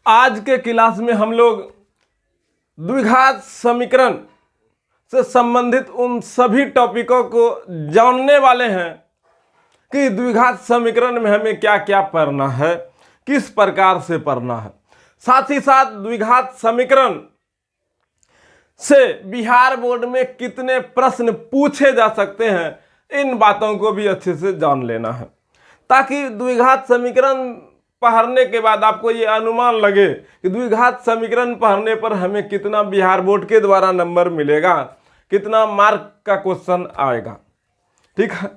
आज के क्लास में हम लोग द्विघात समीकरण से संबंधित उन सभी टॉपिकों को जानने वाले हैं कि द्विघात समीकरण में हमें क्या क्या पढ़ना है, किस प्रकार से पढ़ना है। साथ ही साथ द्विघात समीकरण से बिहार बोर्ड में कितने प्रश्न पूछे जा सकते हैं, इन बातों को भी अच्छे से जान लेना है, ताकि द्विघात समीकरण पढ़ने के बाद आपको ये अनुमान लगे कि द्विघात समीकरण पढ़ने पर हमें कितना बिहार बोर्ड के द्वारा नंबर मिलेगा, कितना मार्क का क्वेश्चन आएगा। ठीक है,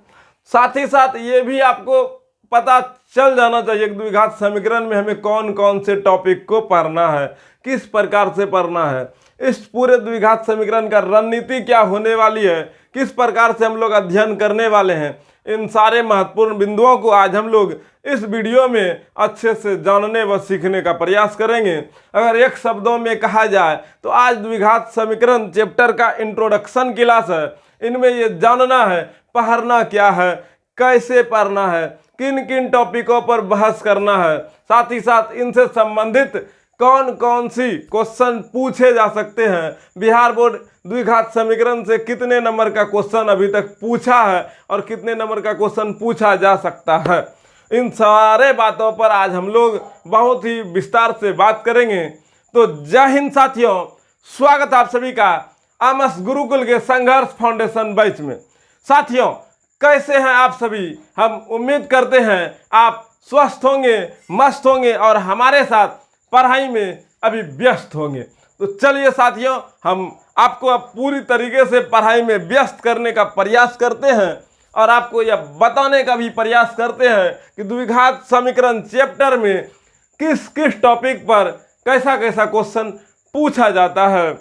साथ ही साथ ये भी आपको पता चल जाना चाहिए कि द्विघात समीकरण में हमें कौन कौन से टॉपिक को पढ़ना है, किस प्रकार से पढ़ना है, इस पूरे द्विघात समीकरण का रणनीति क्या होने वाली है, किस प्रकार से हम लोग अध्ययन करने वाले हैं। इन सारे महत्वपूर्ण बिंदुओं को आज हम लोग इस वीडियो में अच्छे से जानने व सीखने का प्रयास करेंगे। अगर एक शब्दों में कहा जाए तो आज द्विघात समीकरण चैप्टर का इंट्रोडक्शन क्लास है। इनमें ये जानना है पढ़ना क्या है, कैसे पढ़ना है, किन किन टॉपिकों पर बहस करना है, साथ ही साथ इनसे संबंधित कौन कौन सी क्वेश्चन पूछे जा सकते हैं, बिहार बोर्ड द्विघात समीकरण से कितने नंबर का क्वेश्चन अभी तक पूछा है और कितने नंबर का क्वेश्चन पूछा जा सकता है। इन सारे बातों पर आज हम लोग बहुत ही विस्तार से बात करेंगे। तो जय हिंद साथियों, स्वागत आप सभी का आमस गुरुकुल के संघर्ष फाउंडेशन बैच में। साथियों, कैसे हैं आप सभी? हम उम्मीद करते हैं आप स्वस्थ होंगे, मस्त होंगे और हमारे साथ पढ़ाई में अभी व्यस्त होंगे। तो चलिए साथियों, हम आपको अब पूरी तरीके से पढ़ाई में व्यस्त करने का प्रयास करते हैं और आपको यह बताने का भी प्रयास करते हैं कि द्विघात समीकरण चैप्टर में किस किस टॉपिक पर कैसा कैसा क्वेश्चन पूछा जाता है,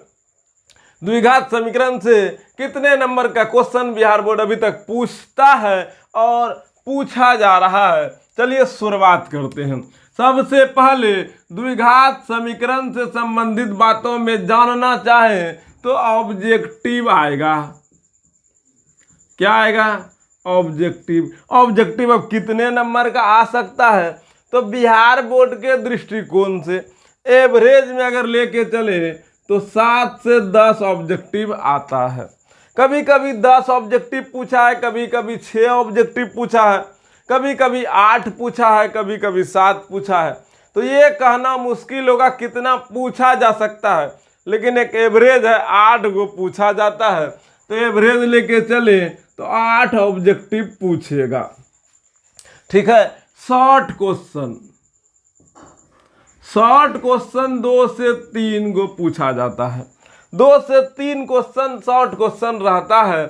द्विघात समीकरण से कितने नंबर का क्वेश्चन बिहार बोर्ड अभी तक पूछता है और पूछा जा रहा है। चलिए शुरुआत करते हैं। सबसे पहले द्विघात समीकरण से संबंधित बातों में जानना चाहें तो ऑब्जेक्टिव आएगा। क्या आएगा? ऑब्जेक्टिव। ऑब्जेक्टिव अब कितने नंबर का आ सकता है? तो बिहार बोर्ड के दृष्टिकोण से एवरेज में अगर लेके चले तो 7 से 10 ऑब्जेक्टिव आता है। कभी कभी 10 ऑब्जेक्टिव पूछा है, कभी कभी 6 ऑब्जेक्टिव पूछा है, कभी कभी 8 पूछा है, कभी कभी 7 पूछा है। तो ये कहना मुश्किल होगा कितना पूछा जा सकता है, लेकिन एक एवरेज है, 8 को पूछा जाता है। तो एवरेज लेके चले तो 8 ऑब्जेक्टिव पूछेगा। ठीक है, शॉर्ट क्वेश्चन 2 से 3 को पूछा जाता है। 2 से 3 क्वेश्चन शॉर्ट क्वेश्चन रहता है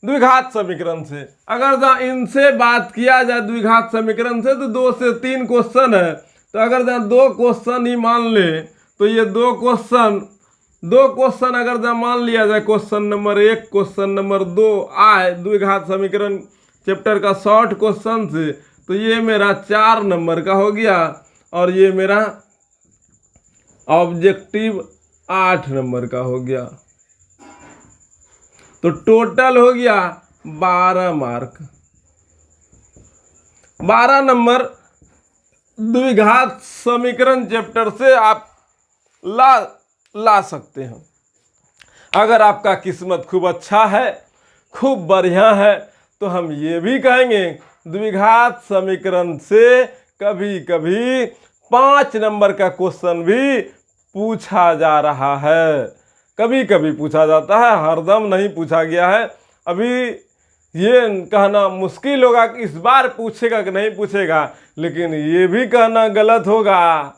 द्विघात समीकरण से। अगर इनसे बात किया जाए द्विघात समीकरण से तो 2 से 3 क्वेश्चन है। तो अगर 2 क्वेश्चन ही मान ले तो ये 2 क्वेश्चन अगर मान लिया जाए, क्वेश्चन नंबर 1 क्वेश्चन नंबर 2 आए द्विघात समीकरण चैप्टर का शॉर्ट क्वेश्चन से, तो ये मेरा 4 नंबर का हो गया और ये मेरा ऑब्जेक्टिव 8 नंबर का हो गया। तो टोटल हो गया 12 मार्क। 12 नंबर द्विघात समीकरण चैप्टर से आप ला सकते हैं। अगर आपका किस्मत खूब अच्छा है, खूब बढ़िया है, तो हम ये भी कहेंगे द्विघात समीकरण से कभी कभी 5 नंबर का क्वेश्चन भी पूछा जा रहा है। कभी कभी पूछा जाता है, हरदम नहीं पूछा गया है। अभी ये कहना मुश्किल होगा कि इस बार पूछेगा कि नहीं पूछेगा, लेकिन ये भी कहना गलत होगा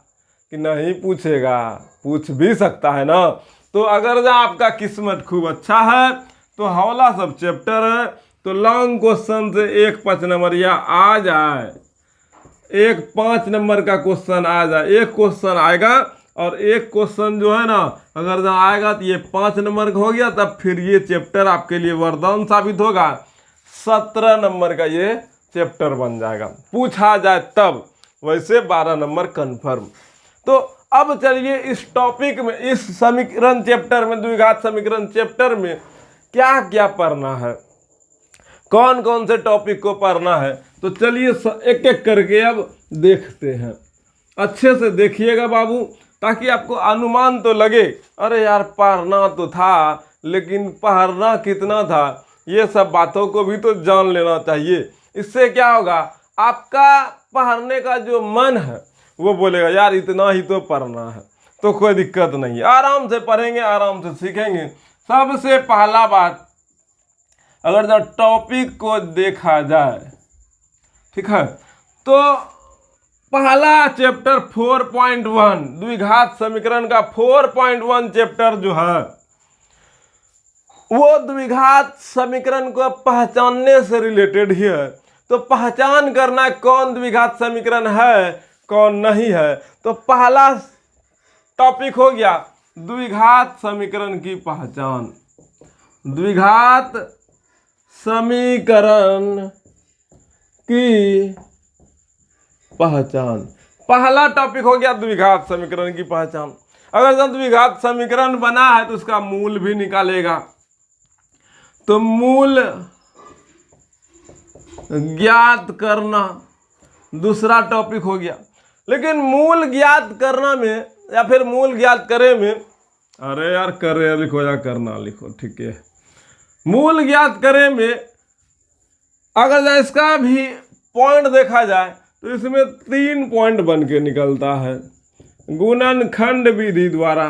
कि नहीं पूछेगा, पूछ भी सकता है ना। तो अगर आपका किस्मत खूब अच्छा है तो हौला सब चैप्टर है, तो लॉन्ग क्वेश्चन से 1 5 नंबर या आ जाए, 1 5 नंबर का क्वेश्चन आ जाए, एक क्वेश्चन आएगा और एक क्वेश्चन जो है ना अगर आएगा तो ये 5 नंबर का हो गया, तब फिर ये चैप्टर आपके लिए वरदान साबित होगा। 17 नंबर का ये चैप्टर बन जाएगा, पूछा जाए तब। वैसे 12 नंबर कन्फर्म। तो अब चलिए इस टॉपिक में, इस समीकरण चैप्टर में, द्विघात समीकरण चैप्टर में क्या क्या पढ़ना है, कौन कौन से टॉपिक को पढ़ना है। तो चलिए एक एक करके अब देखते हैं। अच्छे से देखिएगा बाबू, ताकि आपको अनुमान तो लगे, अरे यार पढ़ना तो था लेकिन पढ़ना कितना था, ये सब बातों को भी तो जान लेना चाहिए। इससे क्या होगा, आपका पढ़ने का जो मन है वो बोलेगा यार इतना ही तो पढ़ना है, तो कोई दिक्कत नहीं है, आराम से पढ़ेंगे, आराम से सीखेंगे। सबसे पहला बात, अगर जब टॉपिक को देखा जाए, ठीक है, तो पहला चैप्टर 4.1 द्विघात समीकरण का 4.1 चैप्टर जो है वो द्विघात समीकरण को पहचानने से रिलेटेड ही है। तो पहचान करना कौन द्विघात समीकरण है कौन नहीं है। तो पहला टॉपिक हो गया द्विघात समीकरण की पहचान, द्विघात समीकरण की पहचान। पहला टॉपिक हो गया द्विघात समीकरण की पहचान। अगर जब द्विघात समीकरण बना है तो उसका मूल भी निकालेगा, तो मूल ज्ञात करना दूसरा टॉपिक हो गया। लेकिन मूल ज्ञात करना में या फिर मूल ज्ञात करे में, अरे यार करे लिखो या करना लिखो, ठीक है, मूल ज्ञात करे में अगर इसका भी पॉइंट देखा जाए तो इसमें 3 पॉइंट बन के निकलता है गुणनखंड विधि द्वारा।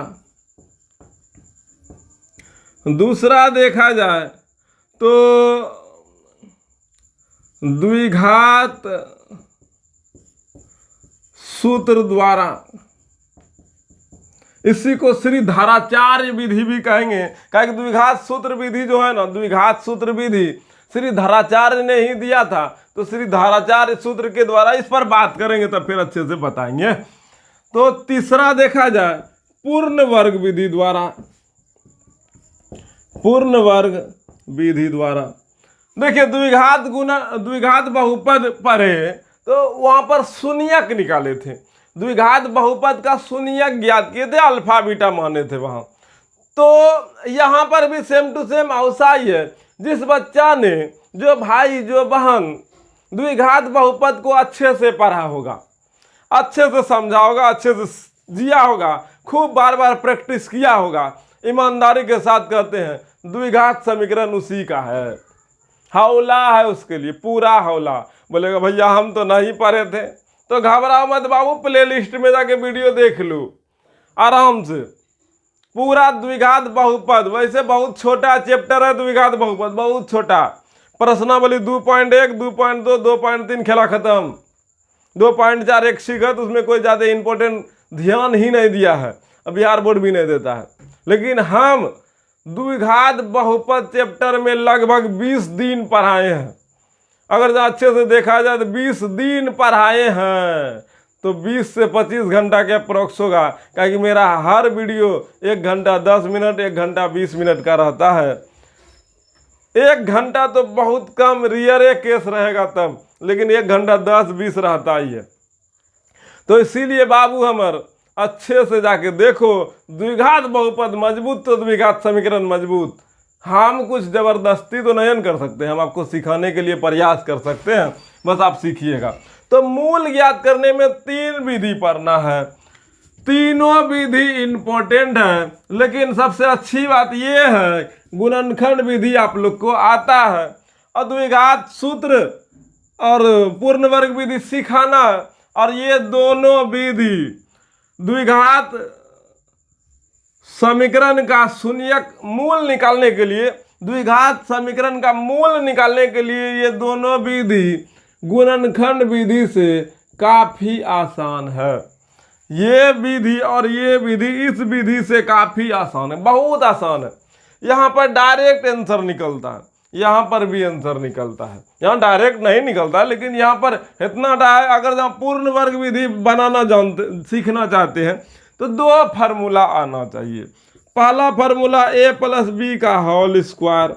दूसरा देखा जाए तो द्विघात सूत्र द्वारा, इसी को श्री धाराचार्य विधि भी कहेंगे, क्योंकि द्विघात सूत्र विधि जो है ना, द्विघात सूत्र विधि श्री धाराचार्य ने ही दिया था, तो श्री धाराचार्य सूत्र के द्वारा इस पर बात करेंगे तब फिर अच्छे से बताएंगे। तो तीसरा देखा जाए पूर्ण वर्ग विधि द्वारा, पूर्ण वर्ग विधि द्वारा। देखिए द्विघात बहुपद पढ़े तो वहां पर शून्यक निकाले थे, द्विघात बहुपद का शून्यक ज्ञात किए थे, अल्फा बीटा माने थे वहां। तो यहाँ पर भी सेम टू सेम ऐसा ही है। जिस बच्चा ने, जो भाई जो बहन द्विघात बहुपद को अच्छे से पढ़ा होगा, अच्छे से समझा होगा, अच्छे से जिया होगा, खूब बार बार प्रैक्टिस किया होगा, ईमानदारी के साथ कहते हैं द्विघात समीकरण उसी का है, हौला है उसके लिए, पूरा हौला। बोलेगा भैया हम तो नहीं पढ़े थे, तो घबराओ मत बाबू, प्लेलिस्ट में जाके वीडियो देख लो आराम से। पूरा द्विघात बहुपद, वैसे बहुत छोटा चैप्टर है द्विघात बहुपद, बहुत छोटा। प्रश्नावली 2.1, 2.2, 2.3 खेला खत्म, 2.4 एक सीखत, उसमें कोई ज़्यादा इंपॉर्टेंट ध्यान ही नहीं दिया है, बिहार बोर्ड भी नहीं देता है। लेकिन हम द्विघात बहुपद चैप्टर में लगभग 20 दिन पढ़ाए हैं। अगर अच्छे से देखा जाए तो 20 दिन पढ़ाए हैं, तो 20 से 25 घंटा के अप्रोक्स होगा, क्योंकि मेरा हर वीडियो 1 घंटा 10 मिनट, 1 घंटा 20 मिनट का रहता है। 1 घंटा तो बहुत कम, रियर केस रहेगा तब, लेकिन 1 घंटा 10-20 रहता ही है। तो इसीलिए बाबू हमर अच्छे से जाके देखो, द्विघात बहुपद मजबूत तो द्विघात समीकरण मजबूत। हम कुछ जबरदस्ती तो नहीं कर सकते, हम आपको सिखाने के लिए प्रयास कर सकते हैं, बस आप सीखिएगा। तो मूल ज्ञात करने में 3 विधि पढ़ना है, तीनों विधि इंपॉर्टेंट है। लेकिन सबसे अच्छी बात यह है गुणनखंड विधि आप लोग को आता है, और द्विघात सूत्र और पूर्ण वर्ग विधि सिखाना। और ये दोनों विधि द्विघात समीकरण का शून्यक मूल निकालने के लिए, द्विघात समीकरण का मूल निकालने के लिए ये दोनों विधि गुणनखंड विधि से काफी आसान है। ये विधि और ये विधि इस विधि से काफी आसान है, बहुत आसान है। यहाँ पर डायरेक्ट आंसर निकलता है, यहाँ पर भी आंसर निकलता है। यहाँ डायरेक्ट नहीं निकलता, लेकिन यहाँ पर इतना अगर जहाँ पूर्ण वर्ग विधि बनाना सीखना चाहते हैं तो 2 फार्मूला आना चाहिए। पहला फार्मूला a+b का होल स्क्वायर,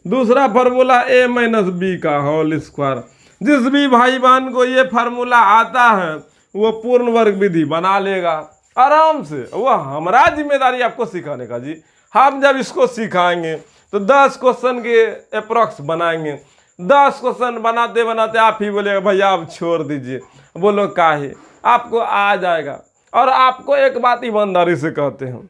दूसरा फार्मूला a-b का होल स्क्वायर। जिस भी भाई बहन को ये फार्मूला आता है वो पूर्ण वर्ग विधि बना लेगा आराम से। वो हमारा जिम्मेदारी आपको सिखाने का जी। हम जब इसको सिखाएंगे तो 10 क्वेश्चन के अप्रॉक्स बनाएंगे। 10 क्वेश्चन बनाते बनाते आप ही बोलेगा भैया आप छोड़ दीजिए। बोलो काहे? आपको आ जाएगा। और आपको एक बात ईमानदारी से कहते हैं,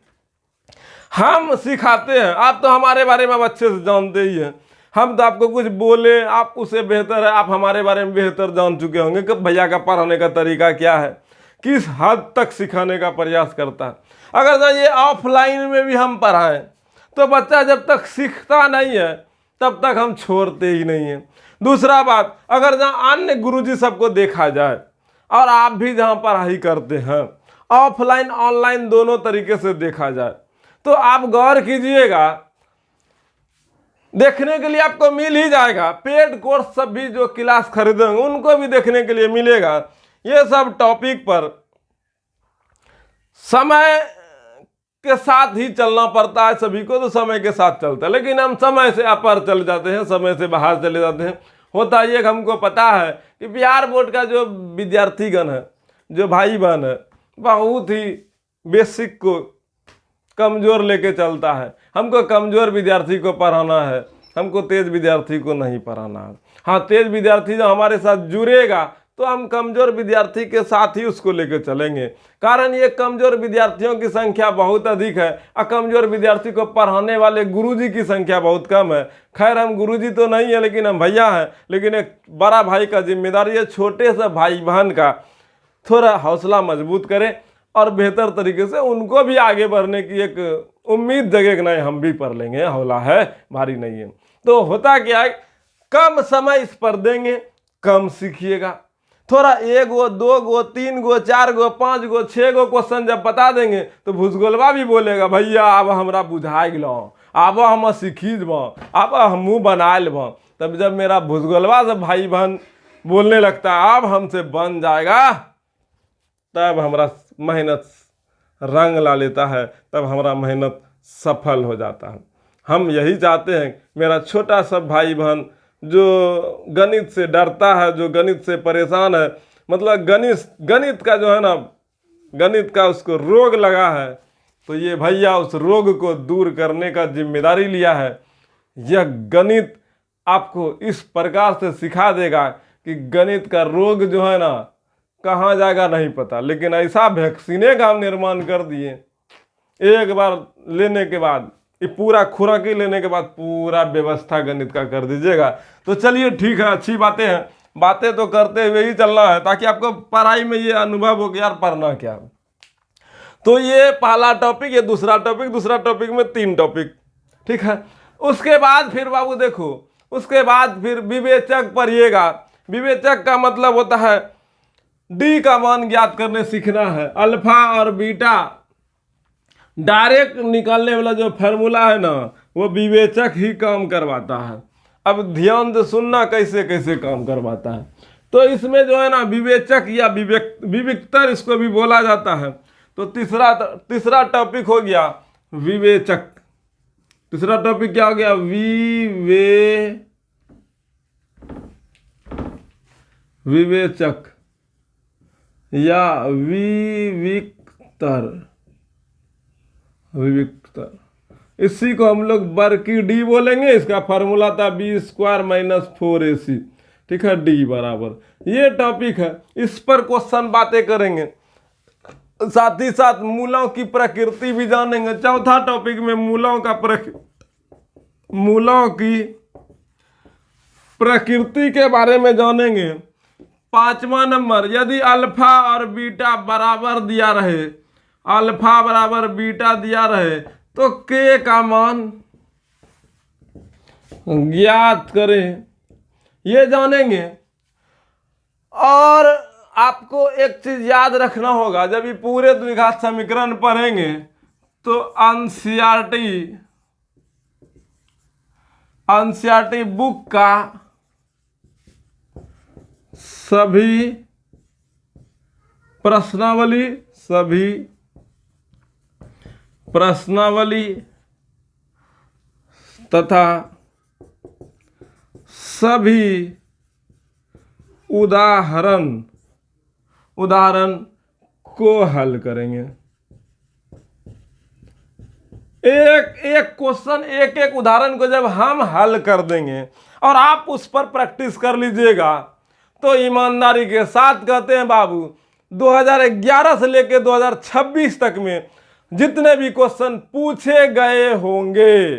हम सिखाते हैं, आप तो हमारे बारे में अब अच्छे से जानते ही हैं। हम तो आपको कुछ बोले, आप उससे बेहतर है, आप हमारे बारे में बेहतर जान चुके होंगे कि भैया का पढ़ाने का तरीका क्या है, किस हद तक सिखाने का प्रयास करता है। अगर ना ये ऑफलाइन में भी हम पढ़ाएं तो बच्चा जब तक सीखता नहीं है तब तक हम छोड़ते ही नहीं हैं। दूसरा बात, अगर जहाँ अन्य गुरुजी सबको देखा जाए और आप भी जहाँ पढ़ाई करते हैं, ऑफलाइन ऑनलाइन दोनों तरीके से देखा जाए, तो आप गौर कीजिएगा, देखने के लिए आपको मिल ही जाएगा। पेड कोर्स सब भी जो क्लास खरीदेंगे उनको भी देखने के लिए मिलेगा। ये सब टॉपिक पर समय के साथ ही चलना पड़ता है, सभी को तो समय के साथ चलता है, लेकिन हम समय से अपर चले जाते हैं, समय से बाहर चले जाते हैं। होता ये कि हमको पता है कि बिहार बोर्ड का जो विद्यार्थीगण है, जो भाई बहन है, बहुत ही बेसिक को कमज़ोर लेके चलता है। हमको कमज़ोर विद्यार्थी को पढ़ाना है, हमको तेज विद्यार्थी को नहीं पढ़ाना है। हाँ, तेज विद्यार्थी जो हमारे साथ जुड़ेगा तो हम कमज़ोर विद्यार्थी के साथ ही उसको लेकर चलेंगे। कारण ये कमज़ोर विद्यार्थियों की संख्या बहुत अधिक है और कमज़ोर विद्यार्थी को पढ़ाने वाले गुरुजी की संख्या बहुत कम है। खैर, हम गुरुजी तो नहीं है, लेकिन हम भैया हैं। लेकिन एक बड़ा भाई का जिम्मेदारी है छोटे से भाई बहन का थोड़ा हौसला मजबूत करें और बेहतर तरीके से उनको भी आगे बढ़ने की एक उम्मीद जगे कि नहीं हम भी पढ़ लेंगे, हौला है, भारी नहीं है। तो होता क्या है, कम समय इस पर देंगे, कम सीखिएगा। थोड़ा 1 गो 2 गो 3 गो 4 गो 5 गो 6 गो क्वेश्चन जब बता देंगे तो भूसगोलवा भी बोलेगा, भैया अब हमरा बुझा गलो, अब हम सीखी जब, अब हमू बना लेब। तब जब मेरा भूसगोलवा से भाई बहन बोलने लगता है अब हमसे बन जाएगा, तब हमारा मेहनत रंग ला लेता है, तब हमारा मेहनत सफल हो जाता है। हम यही चाहते हैं, मेरा छोटा सा भाई बहन जो गणित से डरता है, जो गणित से परेशान है, मतलब गणित का जो है ना, गणित का उसको रोग लगा है, तो ये भैया उस रोग को दूर करने का जिम्मेदारी लिया है। यह गणित आपको इस प्रकार से सिखा देगा कि गणित का रोग जो है ना कहाँ जाएगा नहीं पता, लेकिन ऐसा वैक्सीने का निर्माण कर दिए, एक बार लेने के बाद, ये पूरा खुराकी लेने के बाद पूरा व्यवस्था गणित का कर दीजिएगा। तो चलिए ठीक है, अच्छी बातें हैं, बातें तो करते हुए ही चलना है ताकि आपको पढ़ाई में ये अनुभव हो कि यार पढ़ना क्या। तो ये पहला टॉपिक, ये दूसरा टॉपिक में 3 टॉपिक, ठीक है। उसके बाद फिर बाबू देखो, उसके बाद फिर विवेचक पढ़िएगा। विवेचक का मतलब होता है डी का मान ज्ञात करने सीखना है। अल्फा और बीटा डायरेक्ट निकालने वाला जो फार्मूला है ना, वो विवेचक ही काम करवाता है। अब ध्यान से सुनना कैसे कैसे काम करवाता है। तो इसमें जो है ना विवेचक या विविक्तर इसको भी बोला जाता है। तो तीसरा टॉपिक हो गया विवेचक। तीसरा टॉपिक क्या हो गया, विवेचक या विविक्तर। इसी को हम लोग बर्की डी बोलेंगे। इसका फार्मूला था B² - 4AC, ठीक है, डी बराबर। ये टॉपिक है, इस पर क्वेश्चन बातें करेंगे, साथ ही साथ मूलों की प्रकृति भी जानेंगे। चौथा टॉपिक में मूलों की प्रकृति के बारे में जानेंगे। 5वां नंबर, यदि अल्फा और बीटा बराबर दिया रहे, अल्फा बराबर बीटा दिया रहे तो के का मान ज्ञात करें, ये जानेंगे। और आपको एक चीज याद रखना होगा, जब ये पूरे द्विघात समीकरण पढ़ेंगे तो एनसीईआरटी बुक का सभी प्रश्नावली तथा सभी उदाहरण को हल करेंगे। एक क्वेश्चन, एक उदाहरण को जब हम हल कर देंगे और आप उस पर प्रैक्टिस कर लीजिएगा तो ईमानदारी के साथ कहते हैं बाबू 2011 से लेकर 2026 तक में जितने भी क्वेश्चन पूछे गए होंगे,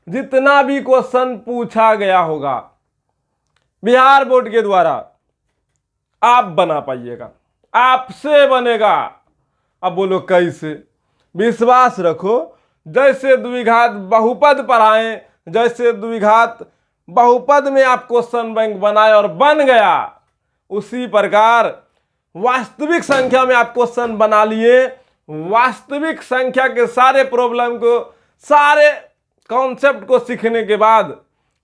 जितना भी क्वेश्चन पूछा गया होगा बिहार बोर्ड के द्वारा, आप बना पाइएगा, आपसे बनेगा। अब बोलो कैसे? विश्वास रखो, जैसे द्विघात बहुपद पढ़ाएं, जैसे द्विघात बहुपद में आप क्वेश्चन बैंक बनाए और बन गया, उसी प्रकार वास्तविक संख्या में आप क्वेश्चन बना लिए। वास्तविक संख्या के सारे प्रॉब्लम को, सारे कॉन्सेप्ट को सीखने के बाद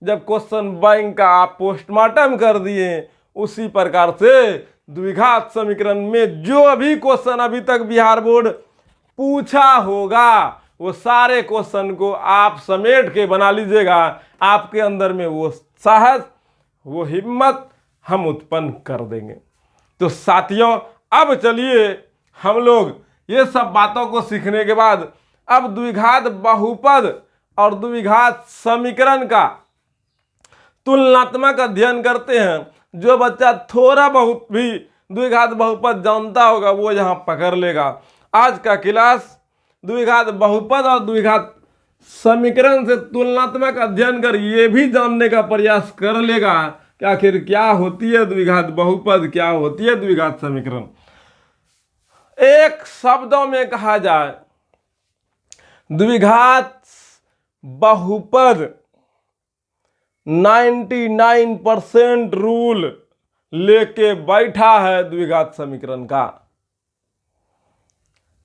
जब क्वेश्चन बैंक का आप पोस्टमार्टम कर दिए, उसी प्रकार से द्विघात समीकरण में जो भी क्वेश्चन अभी तक बिहार बोर्ड पूछा होगा, वो सारे क्वेश्चन को आप समेट के बना लीजिएगा। आपके अंदर में वो साहस, वो हिम्मत हम उत्पन्न कर देंगे। तो साथियों, अब चलिए हम लोग ये सब बातों को सीखने के बाद अब द्विघात बहुपद और द्विघात समीकरण का तुलनात्मक अध्ययन करते हैं। जो बच्चा थोड़ा बहुत भी द्विघात बहुपद जानता होगा वो यहाँ पकड़ लेगा। आज का क्लास द्विघात बहुपद और द्विघात समीकरण से तुलनात्मक अध्ययन कर ये भी जानने का प्रयास कर लेगा कि आखिर क्या होती है द्विघात बहुपद, क्या होती है द्विघात समीकरण। एक शब्दों में कहा जाए, द्विघात बहुपद 99% रूल लेके बैठा है द्विघात समीकरण का।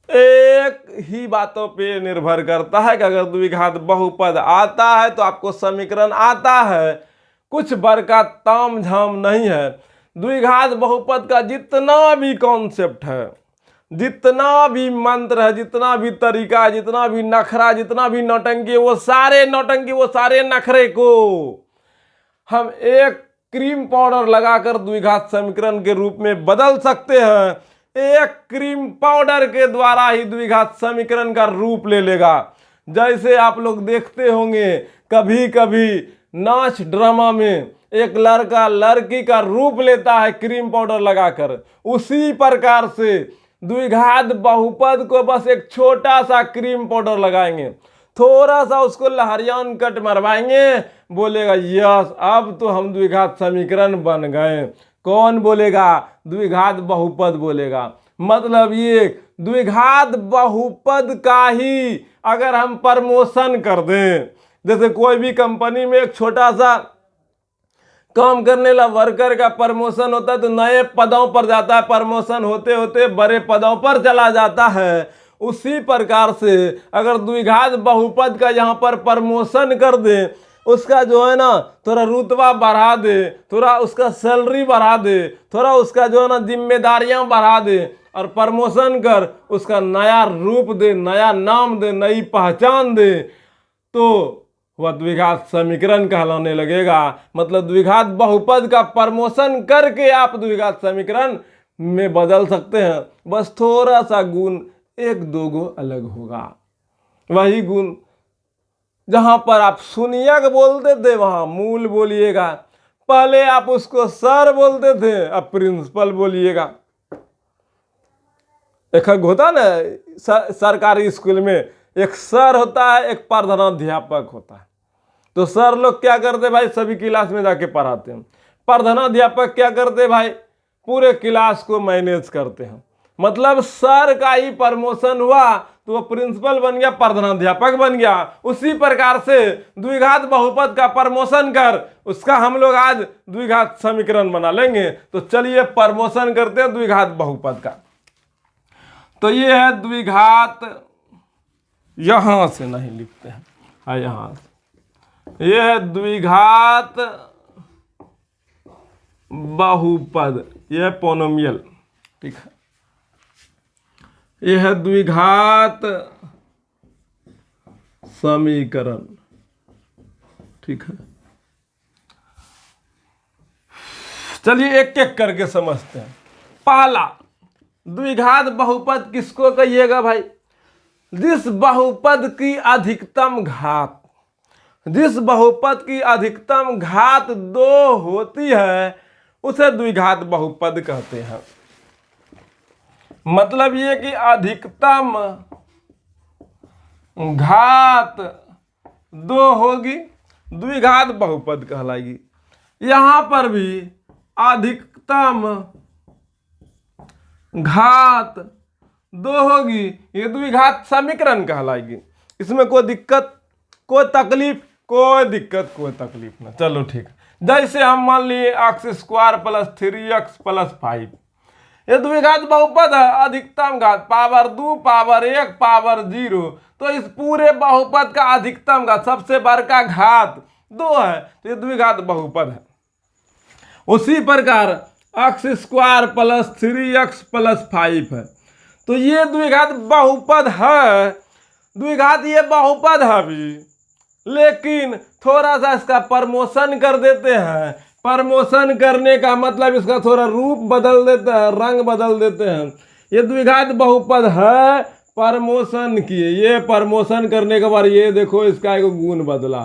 एक ही बातों पे निर्भर करता है कि अगर द्विघात बहुपद आता है तो आपको समीकरण आता है, कुछ बड़ का ताम झाम नहीं है। द्विघात बहुपद का जितना भी कॉन्सेप्ट है, जितना भी मंत्र है, जितना भी तरीका है, जितना भी नखरा, जितना भी नौटंकी, वो सारे नौटंकी, वो सारे नखरे को हम एक क्रीम पाउडर लगाकर द्विघात समीकरण के रूप में बदल सकते हैं। एक क्रीम पाउडर के द्वारा ही द्विघात समीकरण का रूप ले लेगा। जैसे आप लोग देखते होंगे कभी कभी नाच ड्रामा में एक लड़का लड़की का रूप लेता है क्रीम पाउडर लगाकर, उसी प्रकार से द्विघात बहुपद को बस एक छोटा सा क्रीम पाउडर लगाएंगे, थोड़ा सा उसको लहरियान कट मरवाएंगे, बोलेगा यस अब तो हम द्विघात समीकरण बन गए। कौन बोलेगा? द्विघात बहुपद बोलेगा। मतलब ये द्विघात बहुपद का ही अगर हम प्रमोशन कर दें, जैसे कोई भी कंपनी में एक छोटा सा काम करने वाला वर्कर का प्रमोशन होता है तो नए पदों पर जाता है, प्रमोशन होते होते बड़े पदों पर चला जाता है। उसी प्रकार से अगर द्विघात बहुपद का यहाँ पर प्रमोशन कर दे, उसका जो है ना थोड़ा रुतबा बढ़ा दे, थोड़ा उसका सैलरी बढ़ा दे, थोड़ा उसका जो है ना जिम्मेदारियां बढ़ा दे और प्रमोशन कर उसका नया रूप दे, नया नाम दे, नई पहचान दे, तो वह द्विघात समीकरण कहलाने लगेगा। मतलब द्विघात बहुपद का प्रमोशन करके आप द्विघात समीकरण में बदल सकते हैं। बस थोड़ा सा गुण एक दो गो अलग होगा। वही गुण जहां पर आप शून्यक बोलते थे वहां मूल बोलिएगा, पहले आप उसको सर बोलते थे अब प्रिंसिपल बोलिएगा। एक होता ना सरकारी स्कूल में एक सर होता है, एक प्रधानाध्यापक होता है। तो सर लोग क्या करते भाई, सभी क्लास में जाके पढ़ाते हैं। प्रधानाध्यापक क्या करते भाई, पूरे क्लास को मैनेज करते हैं। मतलब सर का ही प्रमोशन हुआ तो वो प्रिंसिपल बन गया, प्रधानाध्यापक बन गया। उसी प्रकार से द्विघात बहुपद का प्रमोशन कर उसका हम लोग आज द्विघात समीकरण बना लेंगे। तो चलिए प्रमोशन करते हैं द्विघात बहुपद का। तो ये है द्विघात, यहां से नहीं लिखते हैं, यहां से ये है द्विघात बहुपद, यह है पोनोमियल, ठीक है। यह है द्विघात समीकरण, ठीक है। चलिए एक एक करके समझते हैं। पहला, द्विघात बहुपद किसको कहिएगा भाई? जिस बहुपद की अधिकतम घात, जिस बहुपद की अधिकतम घात 2 होती है उसे द्विघात बहुपद कहते हैं। मतलब ये कि अधिकतम घात 2 होगी, द्विघात बहुपद कहलाएगी। यहां पर भी अधिकतम घात 2 होगी, ये द्विघात समीकरण कहलाएगी। इसमें कोई दिक्कत, कोई तकलीफ, कोई दिक्कत, कोई तकलीफ ना। चलो ठीक है। जैसे हम मान लिए x² + 3x + 5, ये द्विघात बहुपद है। अधिकतम घात पावर 2 पावर 1 पावर 0, तो इस पूरे बहुपद का अधिकतम घात सबसे बड़का घात 2 है, तो ये द्विघात बहुपद है। उसी प्रकार x² + 3x + 5 है, तो ये द्विघात बहुपद है। द्विघात ये बहुपद है अभी, लेकिन थोड़ा सा इसका प्रमोशन कर देते हैं। प्रमोशन करने का मतलब इसका थोड़ा रूप बदल देते हैं, रंग बदल देते हैं। ये द्विघात बहुपद है, प्रमोशन किए, ये प्रमोशन करने के बाद ये देखो इसका एक गुण बदला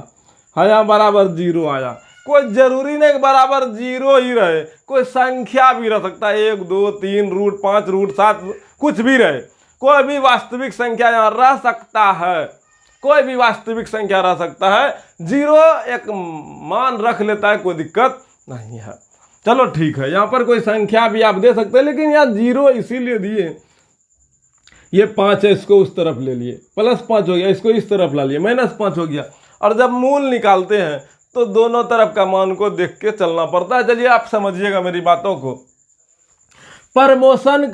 है, यहाँ बराबर 0 आया। कोई जरूरी नहीं कि बराबर 0 ही रहे, कोई संख्या भी रह सकता है, 1 2 3 रूट 5 रूट 7 कुछ भी रहे, कोई भी वास्तविक संख्या यहाँ रह सकता है, कोई भी वास्तविक संख्या रह सकता है। 0 एक मान रख लेता है, कोई दिक्कत नहीं है। चलो ठीक है, यहाँ पर कोई संख्या भी आप दे सकते हैं, लेकिन यहाँ 0 इसीलिए दिए, ये 5 है, इसको उस तरफ ले लिए, +5 हो गया, इसको इस तरफ ला लिए, -5 हो गया। और जब मूल निकालते हैं तो दोनों तरफ का मान को देख के चलना पड़ता है। चलिए आप समझिएगा मेरी बातों को। प्रमोशन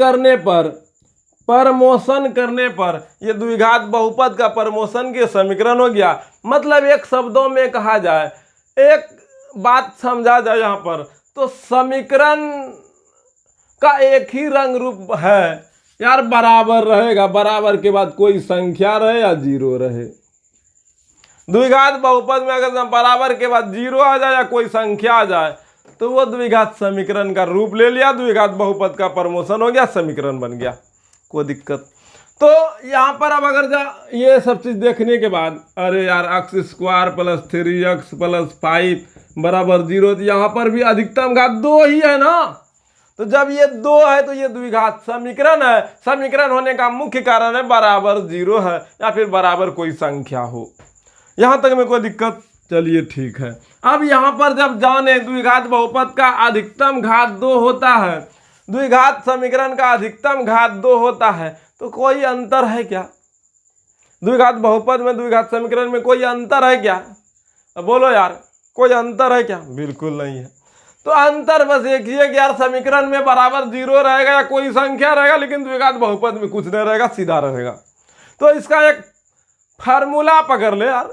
करने पर ये द्विघात बहुपद का प्रमोशन के समीकरण हो गया। मतलब एक शब्दों में कहा जाए, एक बात समझा जाए यहाँ पर, तो समीकरण का एक ही रंग रूप है यार, बराबर रहेगा। बराबर के बाद कोई संख्या रहे या 0 रहे। द्विघात बहुपद में अगर बराबर के बाद 0 आ जाए या कोई संख्या आ जाए, तो वो द्विघात समीकरण का रूप ले लिया, द्विघात बहुपद का प्रमोशन हो गया, समीकरण बन गया, कोई दिक्कत। तो यहाँ पर अब अगर ये सब चीज देखने के बाद, अरे यार x² + 3x + 5 बराबर 0, तो यहाँ पर भी अधिकतम घात 2 ही है ना। तो जब ये 2 है तो ये द्विघात समीकरण है। समीकरण होने का मुख्य कारण है बराबर 0 है या फिर बराबर कोई संख्या हो। यहाँ तक में कोई दिक्कत? चलिए ठीक है। अब यहाँ पर जब जाने द्विघात बहुपद का अधिकतम घात 2 होता है, द्विघात समीकरण का अधिकतम घात 2 होता है, तो कोई अंतर है क्या? द्विघात बहुपद में द्विघात समीकरण में कोई अंतर है क्या? अब बोलो यार, कोई अंतर है क्या? बिल्कुल नहीं है। तो अंतर बस एक ही है कि यार समीकरण में बराबर 0 रहेगा या कोई संख्या रहेगा, लेकिन द्विघात बहुपद में कुछ नहीं रहेगा, सीधा रहेगा। तो इसका एक फार्मूला पकड़ ले यार,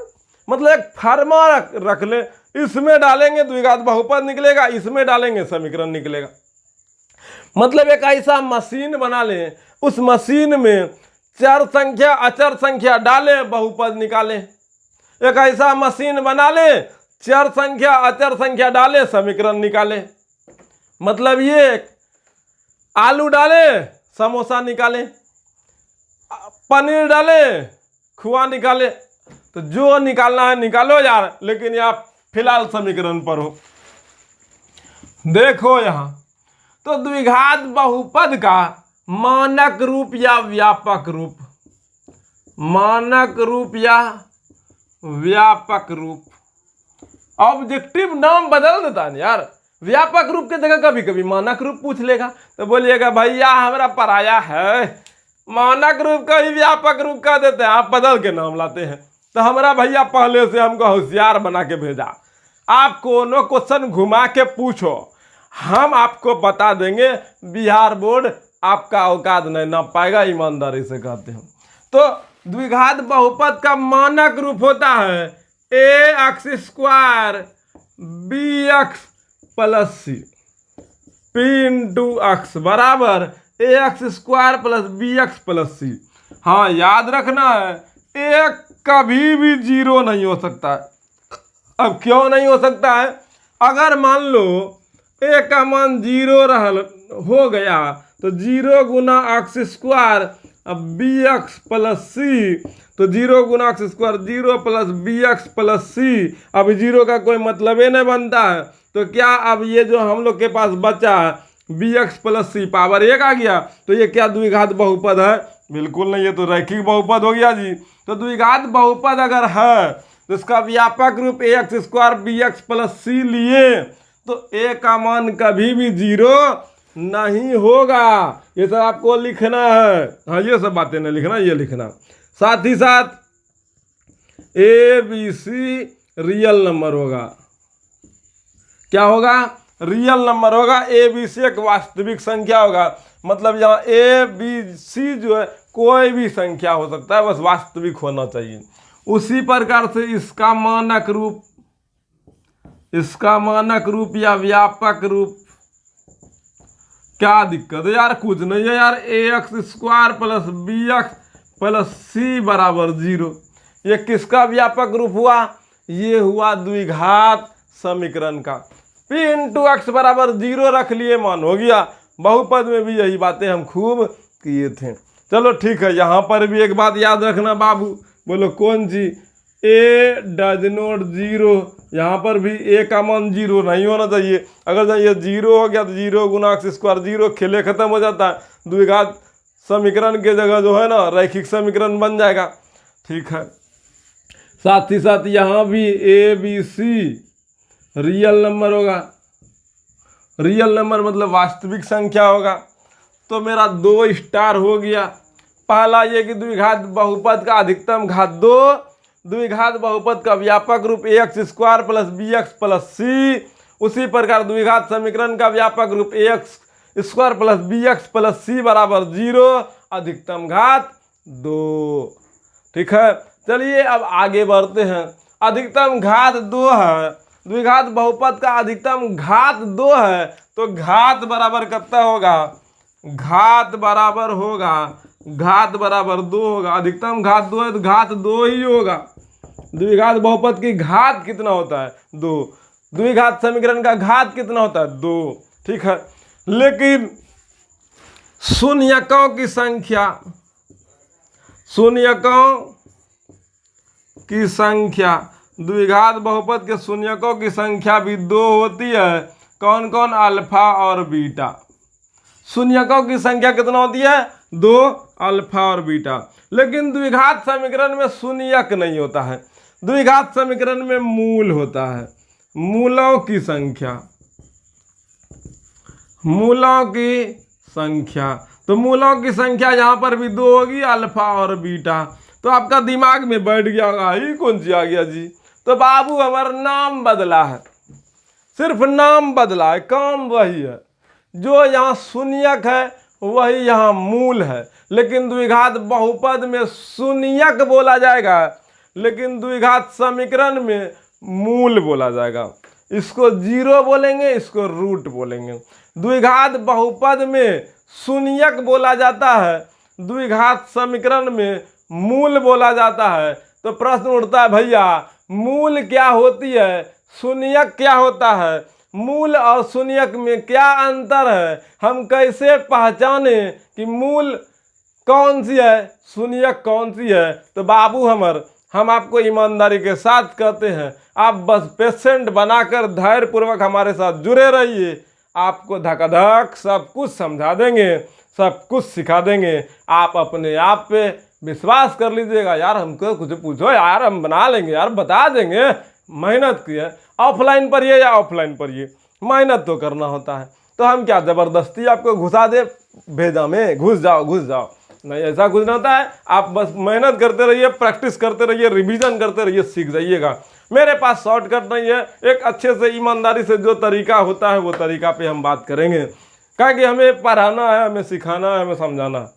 मतलब एक फार्मा रख ले, इसमें डालेंगे द्विघात बहुपद निकलेगा, इसमें डालेंगे समीकरण निकलेगा। मतलब एक ऐसा मशीन बना ले, उस मशीन में चर संख्या अचर संख्या डाले, बहुपद निकाले। एक ऐसा मशीन बना ले, चर संख्या अचर संख्या डाले, समीकरण निकाले। मतलब ये आलू डाले, समोसा निकाले, पनीर डाले, खोआ निकाले। तो जो निकालना है निकालो यार, लेकिन आप फिलहाल समीकरण पर हो। देखो यहां तो द्विघात बहुपद का मानक रूप या व्यापक रूप, मानक रूप या व्यापक रूप, ऑब्जेक्टिव नाम बदल देता है यार। व्यापक रूप की जगह कभी कभी मानक रूप पूछ लेगा, तो बोलिएगा भैया हमारा पराया है, मानक रूप का ही व्यापक रूप कह देते हैं, आप बदल के नाम लाते हैं। तो हमारा भैया पहले से हमको होशियार बना के भेजा, आप कोनो क्वेश्चन घुमा के पूछो, हम आपको बता देंगे। बिहार बोर्ड आपका औकात नहीं ना पाएगा, ईमानदारी से कहते हैं। तो द्विघात बहुपद का मानक रूप होता है ax² bx + c p × x बराबर ax² + bx + c। हाँ याद रखना है, एक कभी भी 0 नहीं हो सकता है। अब क्यों नहीं हो सकता है? अगर मान लो a का मान 0 हो गया, तो 0 × x² bx + c, तो 0 × x² 0 + bx + c। अब 0 का कोई मतलब ही नहीं बनता है, तो क्या अब ये जो हम लोग के पास बचा है बी एक्स प्लस सी पावर 1 आ गया। तो ये क्या द्विघात बहुपद है? बिल्कुल नहीं, ये तो रैखिक बहुपद हो गया जी। तो द्विघात बहुपद अगर है तो इसका व्यापक रूप a x square b x plus c लिए तो ए का मान कभी भी 0 नहीं होगा। ये सब आपको लिखना है। हाँ, ये सब बातें नहीं लिखना, ये लिखना। साथ ही साथ A B C real number होगा। क्या होगा? रियल नंबर होगा। ए बी सी एक वास्तविक संख्या होगा। मतलब यहाँ ए बी सी जो है कोई भी संख्या हो सकता है, बस वास्तविक होना चाहिए। उसी प्रकार से इसका मानक रूप या व्यापक रूप, क्या दिक्कत है यार? कुछ नहीं है यार। A x square plus b x plus c बराबर 0, ये किसका व्यापक रूप हुआ? ये हुआ द्विघात समीकरण का। p इंटू एक्स बराबर 0 रख लिए, मान हो गया। बहुपद में भी यही बातें हम खूब किए थे। चलो ठीक है, यहाँ पर भी एक बात याद रखना बाबू। बोलो कौन सी? ए डज नॉट 0। यहाँ पर भी ए का मान 0 नहीं होना चाहिए। अगर ये 0 हो गया तो 0 गुना एक्स स्क्वायर 0, खेले खत्म हो जाता है। द्विघात समीकरण के जगह जो है ना रैखिक समीकरण बन जाएगा। ठीक है। साथ ही साथ यहाँ भी A B C real number होगा। रियल नंबर मतलब वास्तविक संख्या होगा। तो मेरा 2 स्टार हो गया। पहला ये कि द्विघात बहुपद का अधिकतम घात 2, द्विघात बहुपद का व्यापक रूप a x square plus b x plus c. उसी प्रकार द्विघात समीकरण का व्यापक रूप a x square plus b x plus c बराबर 0, अधिकतम घात 2। ठीक है। चलिए अब आगे बढ़ते हैं। अधिकतम घात 2 है, द्विघात बहुपद का अधिकतम घात 2 है, तो घात बराबर कितना होगा? घात बराबर 2 होगा। अधिकतम घात 2 है तो घात 2 ही होगा। द्विघात बहुपद की घात कितना होता है? 2। द्विघात समीकरण का घात कितना होता है? 2। ठीक है। लेकिन शून्यकों की संख्या द्विघात बहुपद के शून्यकों की संख्या भी 2 होती है। कौन कौन? अल्फा और बीटा। शून्यकों की संख्या कितना होती है? 2, अल्फा और बीटा। लेकिन द्विघात समीकरण में शून्यक नहीं होता है। द्विघात समीकरण में मूल होता है। मूलों की संख्या तो मूलों की संख्या यहाँ पर भी 2 होगी, अल्फा और बीटा। तो आपका दिमाग में बैठ गया होगा ही कौन सी आ गया जी? तो बाबू हमारा नाम बदला है, सिर्फ नाम बदला है, काम वही है। जो यहाँ शून्यक है वही यहाँ मूल है। लेकिन द्विघात बहुपद में शून्यक बोला जाएगा, लेकिन द्विघात समीकरण में मूल बोला जाएगा। इसको 0 बोलेंगे, इसको रूट बोलेंगे। द्विघात बहुपद में शून्यक बोला जाता है, द्विघात समीकरण में मूल बोला जाता है। तो प्रश्न उठता है, भैया मूल क्या होती है, शून्यक क्या होता है? मूल और शून्यक में क्या अंतर है? हम कैसे पहचाने कि मूल कौन सी है, शून्यक कौन सी है? तो बाबू हम आपको ईमानदारी के साथ कहते हैं, आप बस पेशेंट बनाकर धैर्यपूर्वक हमारे साथ जुड़े रहिए। आपको धकाधक सब कुछ समझा देंगे, सब कुछ सिखा देंगे। आप अपने आप पे विश्वास कर लीजिएगा। यार हमको कुछ पूछो यार, हम बना लेंगे यार, बता देंगे। मेहनत की है, ऑफलाइन पढ़िए या ऑफलाइन पढ़िए, मेहनत तो करना होता है। तो हम क्या ज़बरदस्ती आपको घुसा दे भेजा में, घुस जाओ? नहीं, ऐसा कुछ नहीं होता है। आप बस मेहनत करते रहिए, प्रैक्टिस करते रहिए, रिवीजन करते रहिए, सीख जाइएगा। मेरे पास शॉर्टकट नहीं है। एक अच्छे से ईमानदारी से जो तरीका होता है वो तरीका पे हम बात करेंगे। क्या कि हमें पढ़ाना है, हमें सिखाना है, हमें समझाना है।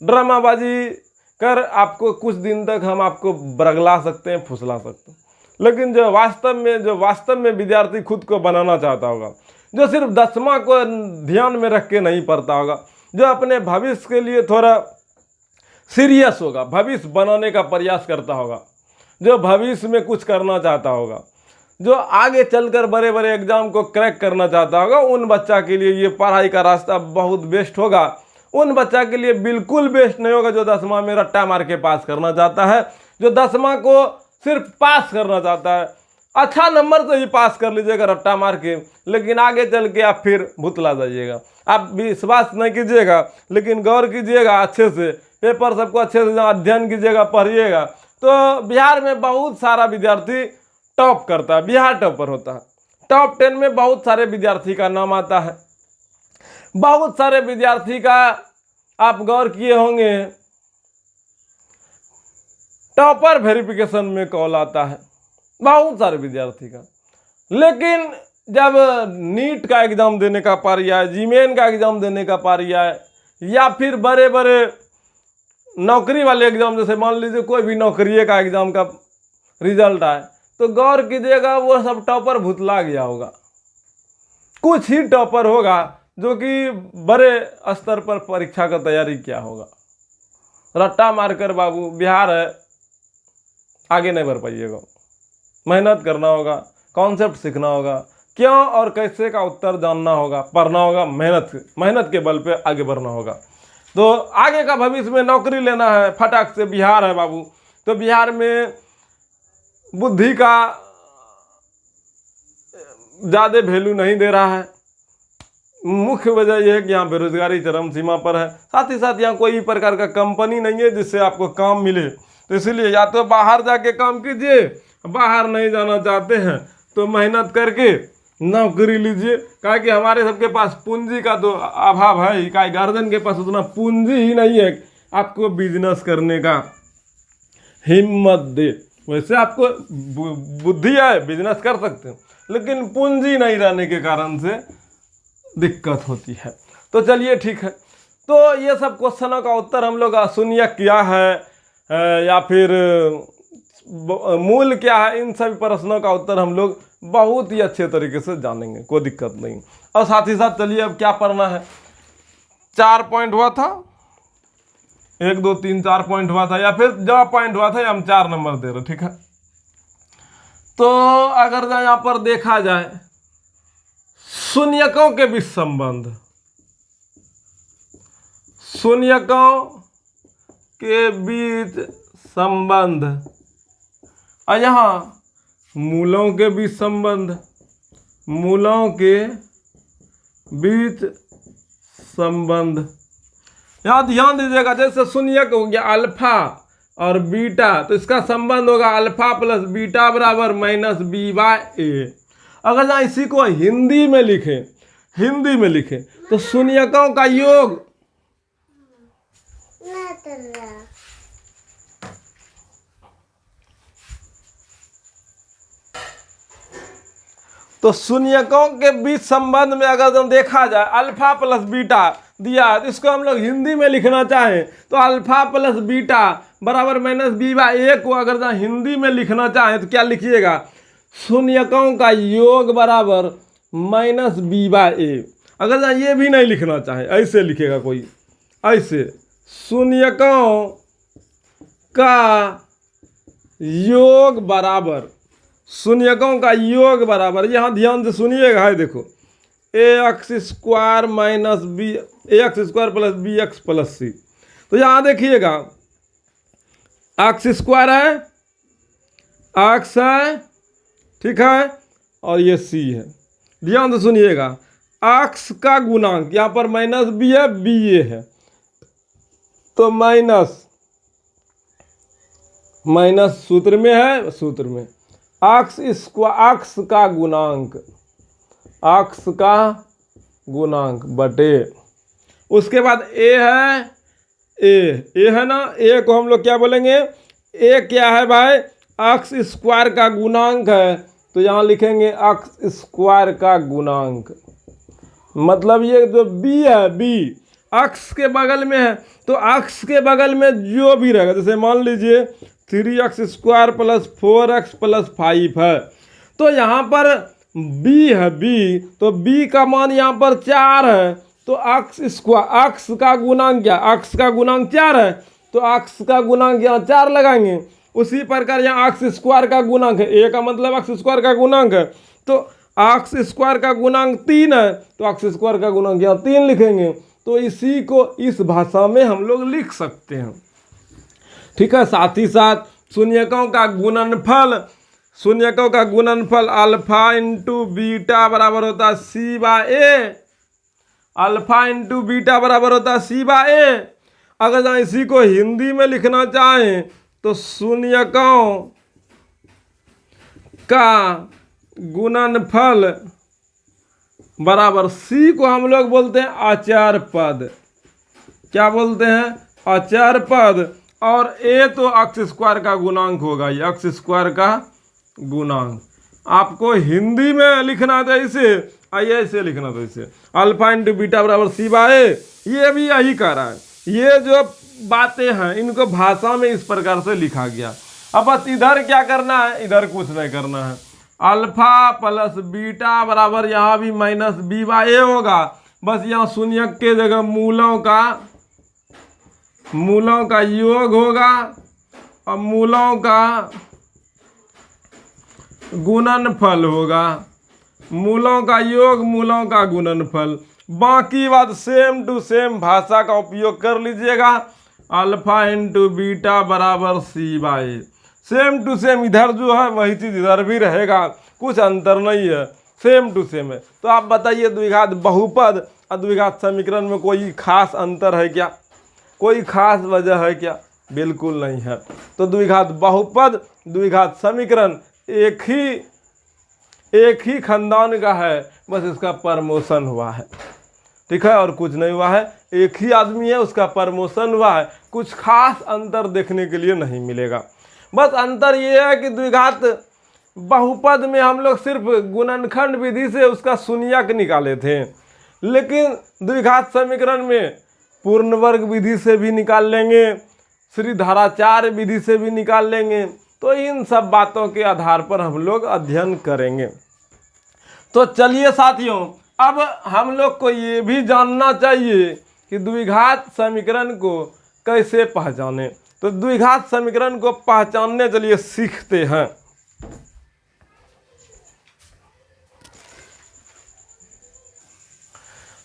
ड्रामाबाजी कर आपको कुछ दिन तक हम आपको बरगला सकते हैं, फुसला सकते हैं। लेकिन जो वास्तव में विद्यार्थी खुद को बनाना चाहता होगा, जो सिर्फ 10वां को ध्यान में रख के नहीं पढ़ता होगा, जो अपने भविष्य के लिए थोड़ा सीरियस होगा, भविष्य बनाने का प्रयास करता होगा, जो भविष्य में कुछ करना चाहता होगा, जो आगे चलकर बड़े बड़े एग्जाम को क्रैक करना चाहता होगा, उन बच्चा के लिए ये पढ़ाई का रास्ता बहुत बेस्ट होगा। उन बच्चा के लिए बिल्कुल बेस्ट नहीं होगा जो 10वां में रट्टा मार के पास करना चाहता है, जो 10वां को सिर्फ पास करना चाहता है। अच्छा नंबर से ही पास कर लीजिएगा रट्टा मार के, लेकिन आगे चल के आप फिर भुतला जाइएगा। आप विश्वास नहीं कीजिएगा, लेकिन गौर कीजिएगा अच्छे से, पेपर सबको अच्छे से अध्ययन कीजिएगा, पढ़िएगा। तो बिहार में बहुत सारा विद्यार्थी टॉप करता है, बिहार टॉपर होता है। टॉप 10 में बहुत सारे विद्यार्थी का नाम आता है। बहुत सारे विद्यार्थी का आप गौर किए होंगे टॉपर वेरिफिकेशन में कॉल आता है, बहुत सारे विद्यार्थी का। लेकिन जब नीट का एग्जाम देने का पारी आए, जीमेन का एग्जाम देने का पारी आए, या फिर बड़े बड़े नौकरी वाले एग्जाम, जैसे मान लीजिए कोई भी नौकरी का एग्जाम का रिजल्ट आए, तो गौर कीजिएगा वो सब टॉपर भुतला गया होगा। कुछ ही टॉपर होगा जो कि बड़े स्तर पर परीक्षा का तैयारी किया होगा। रट्टा मारकर बाबू बिहार है, आगे नहीं बढ़ पाइएगा। मेहनत करना होगा, कॉन्सेप्ट सीखना होगा, क्यों और कैसे का उत्तर जानना होगा, पढ़ना होगा, मेहनत के बल पे आगे बढ़ना होगा। तो आगे का भविष्य में नौकरी लेना है, फटाक से बिहार है बाबू। तो बिहार में बुद्धि का ज़्यादा वैल्यू नहीं दे रहा है। मुख्य वजह यह है कि यहाँ बेरोजगारी चरम सीमा पर है। साथ ही साथ यहाँ कोई भी प्रकार का कंपनी नहीं है जिससे आपको काम मिले। तो इसलिए या तो बाहर जाके काम कीजिए, बाहर नहीं जाना चाहते हैं तो मेहनत करके नौकरी लीजिए। कहा कि हमारे सबके पास पूंजी का तो अभाव है ही, कहा गार्जियन के पास उतना पूंजी ही नहीं है आपको बिजनेस करने का हिम्मत दे। वैसे आपको बुद्धि है, बिजनेस कर सकते हैं, लेकिन पूंजी नहीं रहने के कारण से दिक्कत होती है। तो चलिए ठीक है, तो ये सब क्वेश्चनों का उत्तर हम लोग शून्य क्या है या फिर मूल क्या है, इन सभी प्रश्नों का उत्तर हम लोग बहुत ही अच्छे तरीके से जानेंगे, कोई दिक्कत नहीं। और साथ ही साथ चलिए अब क्या पढ़ना है। 4 पॉइंट हुआ था, 1 2 3 4 पॉइंट हुआ था, या फिर जो पॉइंट हुआ था हम 4 नंबर दे रहे, ठीक है। तो अगर यहाँ पर देखा जाए शून्यकों के बीच संबंध, शून्यकों के बीच संबंध, और यहाँ मूलों के बीच संबंध, मूलों के बीच संबंध। यहाँ ध्यान दीजिएगा, जैसे शून्यक हो गया अल्फा और बीटा, तो इसका संबंध होगा अल्फा प्लस बीटा बराबर माइनस बी बाय ए। अगर यहाँ इसी को हिंदी में लिखें तो शून्यकों का योग तो शून्यकों के बीच संबंध में अगर देखा जाए अल्फा प्लस बीटा दिया, इसको हम लोग हिंदी में लिखना चाहें तो अल्फा प्लस बीटा बराबर माइनस बी बाय ए को अगर जहाँ हिंदी में लिखना चाहें तो क्या लिखिएगा, शून्यकों का योग बराबर माइनस बी बाय ए। अगर जहाँ ये भी नहीं लिखना चाहे, ऐसे लिखेगा कोई, ऐसे शून्यकों का योग बराबर, शून्यकों का योग बराबर, यहाँ ध्यान से सुनिएगा, है देखो x square minus b, x square plus b x plus c. तो यहाँ देखिएगा एक्स स्क्वायर है, एक्स है, ठीक है, और ये सी है। ध्यान से सुनिएगा, एक्स का गुणांक यहाँ पर माइनस बी है, बी ए है, तो माइनस सूत्र में है, सूत्र में एक्स का गुणांक, एक्स का गुणांक बटे, उसके बाद ए है, ए है ना, ए को हम लोग क्या बोलेंगे, ए क्या है भाई, एक्स स्क्वायर का गुणांक है, तो यहाँ लिखेंगे एक्स स्क्वायर का गुणांक। मतलब ये जो बी है, बी एक्स के बगल में है, तो एक्स के बगल में जो भी रहेगा, जैसे मान लीजिए 3x square plus 4x plus 5 है, तो यहाँ पर b है, b, तो b का मान यहाँ पर 4 है, तो एक्स स्क्वायर, एक्स का गुणांक क्या, एक्स का गुणांक 4 है, तो एक्स का गुणांक यहाँ 4 लगाएंगे। उसी प्रकार यहाँ एक्स स्क्वायर का गुणांक है, ए का मतलब एक्स स्क्वायर का गुणांक है, तो एक्स स्क्वायर का गुणांक 3 है, तो एक्स स्क्वायर का गुणांक यहाँ 3 लिखेंगे। तो इसी को इस भाषा में हम लोग लिख सकते हैं, ठीक है। साथ ही साथ शून्यकों का गुणनफल शून्यकों का गुणनफल अल्फा इंटू बीटा बराबर होता है सी by A. Alpha into beta बराबर होता है सी बाय ए। अगर जहाँ इसी को हिंदी में लिखना चाहें तो शून्यकों का गुणनफल बराबर सी को हम लोग बोलते हैं अचर पद। क्या बोलते हैं? अचर पद। और ए तो अक्स स्क्वायर का गुणांक होगा, ये अक्स स्क्वायर का गुणांक। आपको हिंदी में लिखना था इसे, आइए ऐसे लिखना था इसे, अल्फा इंटू बीटा बराबर सी बाय ए। ये भी यही कह रहा है। ये जो बातें हैं इनको भाषा में इस प्रकार से लिखा गया। अब बस इधर क्या करना है? इधर कुछ नहीं करना है। अल्फा प्लस बीटा बराबर यहाँ भी माइनस बी बाय ए होगा। बस यहाँ शून्यक के जगह मूलों का योग होगा और मूलों का गुणनफल होगा। मूलों का योग, मूलों का गुणनफल। बाकी बात सेम टू सेम भाषा का उपयोग कर लीजिएगा। अल्फा इंटू बीटा बराबर c by a. Same to same इधर जो है वही चीज़ इधर भी रहेगा, कुछ अंतर नहीं है, सेम टू सेम है। तो आप बताइए द्विघात बहुपद और द्विघात समीकरण में कोई खास अंतर है क्या? कोई खास वजह है क्या? बिल्कुल नहीं है। तो द्विघात बहुपद द्विघात समीकरण एक ही खानदान का है, बस इसका प्रमोशन हुआ है, ठीक है, और कुछ नहीं हुआ है। एक ही आदमी है, उसका प्रमोशन हुआ है, कुछ खास अंतर देखने के लिए नहीं मिलेगा। बस अंतर ये है कि द्विघात बहुपद में हम लोग सिर्फ गुणनखंड विधि से उसका शून्यक निकाले थे, लेकिन द्विघात समीकरण में पूर्ण वर्ग विधि से भी निकाल लेंगे, श्रीधराचार्य विधि से भी निकाल लेंगे। तो इन सब बातों के आधार पर हम लोग अध्ययन करेंगे। तो चलिए साथियों, अब हम लोग को ये भी जानना चाहिए कि द्विघात समीकरण को कैसे पहचानें। तो द्विघात समीकरण को पहचानने चलिए सीखते हैं।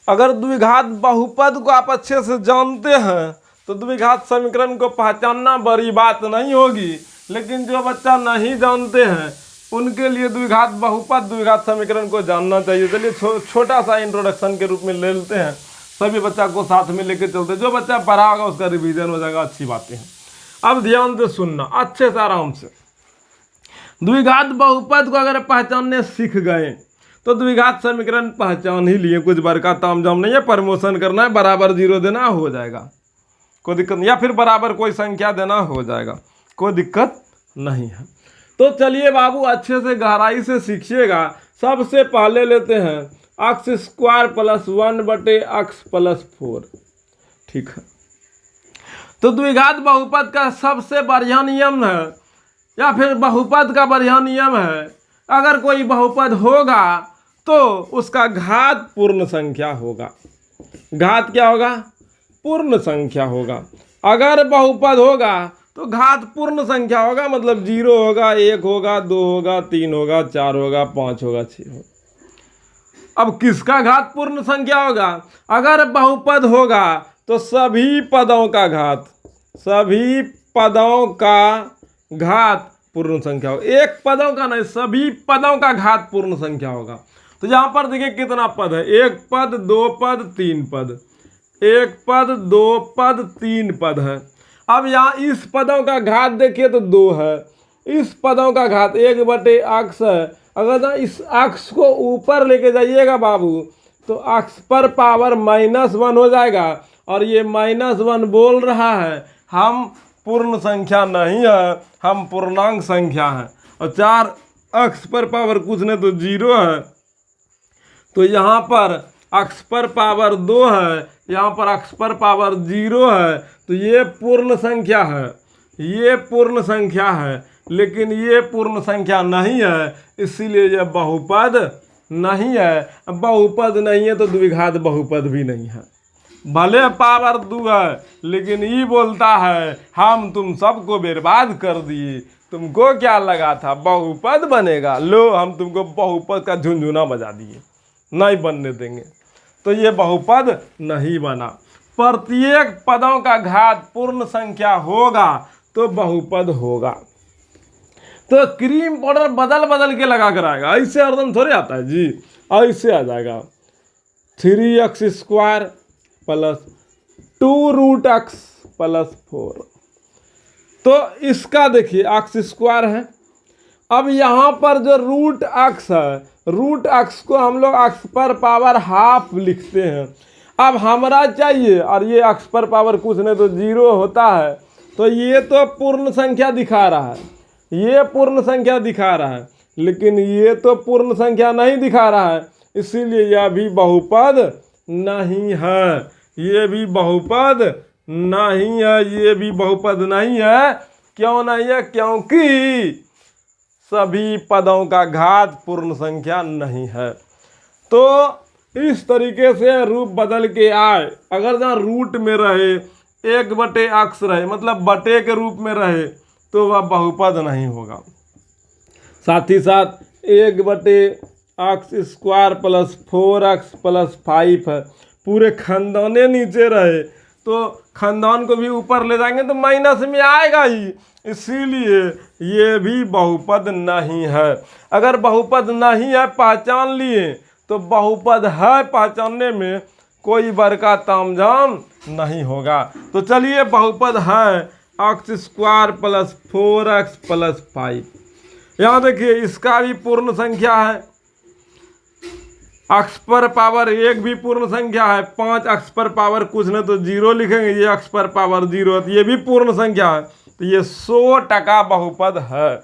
अगर द्विघात बहुपद को आप अच्छे से जानते हैं तो द्विघात समीकरण को पहचानना बड़ी बात नहीं होगी, लेकिन जो बच्चा नहीं जानते हैं उनके लिए द्विघात बहुपद द्विघात समीकरण को जानना चाहिए। चलिए छोटा सा इंट्रोडक्शन के रूप में ले लेते हैं, सभी बच्चा को साथ में लेकर चलते हैं। जो बच्चा पढ़ा होगा उसका रिवीजन हो जाएगा, अच्छी बातें हैं। अब ध्यान से सुनना अच्छे से, आराम से। द्विघात बहुपद को अगर पहचानने सीख गए तो द्विघात समीकरण पहचान ही लिए, कुछ बार का तामझाम नहीं है, प्रमोशन करना है, बराबर जीरो देना हो जाएगा, कोई दिक्कत नहीं, या फिर बराबर कोई संख्या देना हो जाएगा, कोई दिक्कत नहीं है। तो चलिए बाबू अच्छे से गहराई से सीखिएगा। सबसे पहले लेते हैं अक्स स्क्वायर प्लस 1/x+4, ठीक है। तो द्विघात बहुपद का सबसे बढ़िया नियम है, या फिर बहुपद का बढ़िया नियम है, अगर कोई बहुपद होगा तो उसका घात पूर्ण संख्या होगा। घात क्या होगा? पूर्ण संख्या होगा। अगर बहुपद होगा तो घात पूर्ण संख्या होगा, मतलब 0 होगा, 1 होगा, 2 होगा, 3 होगा, 4 होगा, 5 होगा, 6 होगा। अब किसका घात पूर्ण संख्या होगा? अगर बहुपद होगा तो सभी पदों का घात, सभी पदों का घात पूर्ण संख्या होगा। एक पदों का नहीं, सभी पदों का घात पूर्ण संख्या होगा। तो यहाँ पर देखिए कितना पद है, 1 पद, 2 पद, 3 पद, 1 पद, 2 पद, 3 पद है। अब यहाँ इस पदों का घात देखिए तो 2 है, इस पदों का घात 1/x है। अगर इस अक्ष को ऊपर लेके जाइएगा बाबू तो अक्ष पर पावर -1 हो जाएगा, और ये -1 बोल रहा है हम पूर्ण संख्या नहीं है, हम पूर्णांक संख्या हैं। और 4 अक्ष पर पावर कुछ नहीं तो 0 है, तो यहाँ पर अक्ष पर पावर 2 है, यहाँ पर अक्ष पर पावर 0 है, तो ये पूर्ण संख्या है, ये पूर्ण संख्या है, लेकिन ये पूर्ण संख्या नहीं है, इसीलिए यह बहुपद नहीं है। बहुपद नहीं है तो द्विघात बहुपद भी नहीं है। भले पावर 2 है, लेकिन ये बोलता है हम तुम सबको बर्बाद कर दिए, तुमको क्या लगा था बहुपद बनेगा, लो हम तुमको बहुपद का झुनझुना बजा दिए, नहीं बनने देंगे। तो ये बहुपद नहीं बना। प्रत्येक पदों का घात पूर्ण संख्या होगा तो बहुपद होगा। तो क्रीम पाउडर बदल बदल के लगा कर आएगा, ऐसे हरदम थोड़े आता है जी। ऐसे आ जाएगा 3x² प्लस 2√x प्लस 4। तो इसका देखिए x² है। अब यहाँ पर जो √x है, √x को हम लोग x पर पावर हाफ लिखते हैं। अब हमारा चाहिए, और ये x पर पावर कुछ नहीं तो 0 होता है, तो ये तो पूर्ण संख्या दिखा रहा है, ये पूर्ण संख्या दिखा रहा है, लेकिन ये तो पूर्ण संख्या नहीं दिखा रहा है, इसीलिए यह भी बहुपद नहीं है, ये भी बहुपद नहीं है, ये भी बहुपद नहीं है। क्यों नहीं है? क्योंकि सभी पदों का घात पूर्ण संख्या नहीं है। तो इस तरीके से रूप बदल के आए, अगर जहाँ रूट में रहे 1/x रहे, मतलब बटे के रूप में रहे, तो वह बहुपद नहीं होगा। साथ ही साथ 1/x² प्लस 4x प्लस 5 है, पूरे खानदाने नीचे रहे तो खानदान को भी ऊपर ले जाएंगे तो माइनस में आएगा ही, इसीलिए ये भी बहुपद नहीं है। अगर बहुपद नहीं है पहचान लिए, तो बहुपद है पहचानने में कोई बड़का तामझाम नहीं होगा। तो चलिए, बहुपद है x² प्लस 4x प्लस 5। यहाँ देखिए, इसका भी पूर्ण संख्या है, x पर पावर 1 भी पूर्ण संख्या है, 5x पर पावर कुछ नहीं तो 0 लिखेंगे, ये x पर पावर 0 है, ये भी पूर्ण संख्या है, तो ये 100% बहुपद है।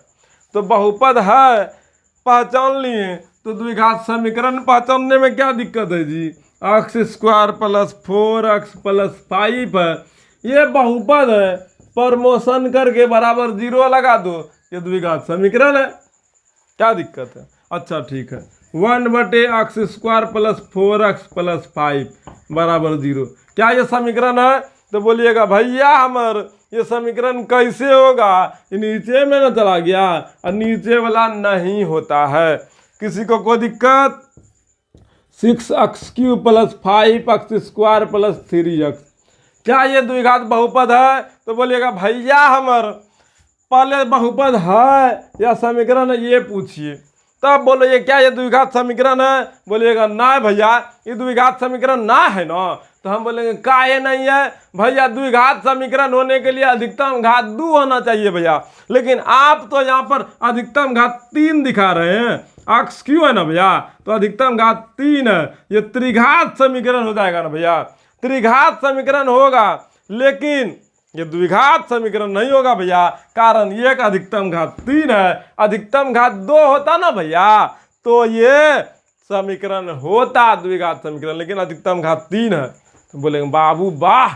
तो बहुपद है पहचान लिए, तो द्विघात समीकरण पहचानने में क्या दिक्कत है जी? x² प्लस 4x प्लस 5 है, ये बहुपद है, प्रमोशन करके बराबर 0 लगा दो, ये द्विघात समीकरण है, क्या दिक्कत है? अच्छा ठीक है, 1/x² प्लस 4x प्लस 5 बराबर 0, क्या ये समीकरण है? तो बोलिएगा भैया हमर ये समीकरण कैसे होगा? ये नीचे में न चला गया, और नीचे वाला नहीं होता है। किसी को कोई दिक्कत? 6x³ plus 5x² plus 3x, क्या ये द्विघात बहुपद है? तो बोलिएगा भैया हमर पहले बहुपद है या समीकरण है ये पूछिए, तब बोलो ये क्या ये द्विघात समीकरण है? बोलिएगा ना भैया ये द्विघात समीकरण ना है ना, तो हम बोलेंगे का ये नहीं है भैया, द्विघात समीकरण होने के लिए अधिकतम घात 2 होना चाहिए भैया, लेकिन आप तो यहाँ पर अधिकतम घात 3 दिखा रहे हैं, x क्यों है ना भैया, तो अधिकतम घात 3 है, ये त्रिघात समीकरण हो जाएगा ना भैया, त्रिघात समीकरण होगा, लेकिन ये द्विघात समीकरण नहीं होगा भैया, कारण ये का अधिकतम घात 3 है, अधिकतम घात 2 होता ना भैया तो ये समीकरण होता द्विघात समीकरण, लेकिन अधिकतम घात 3 है। तो बोलेंगे बाबू वाह,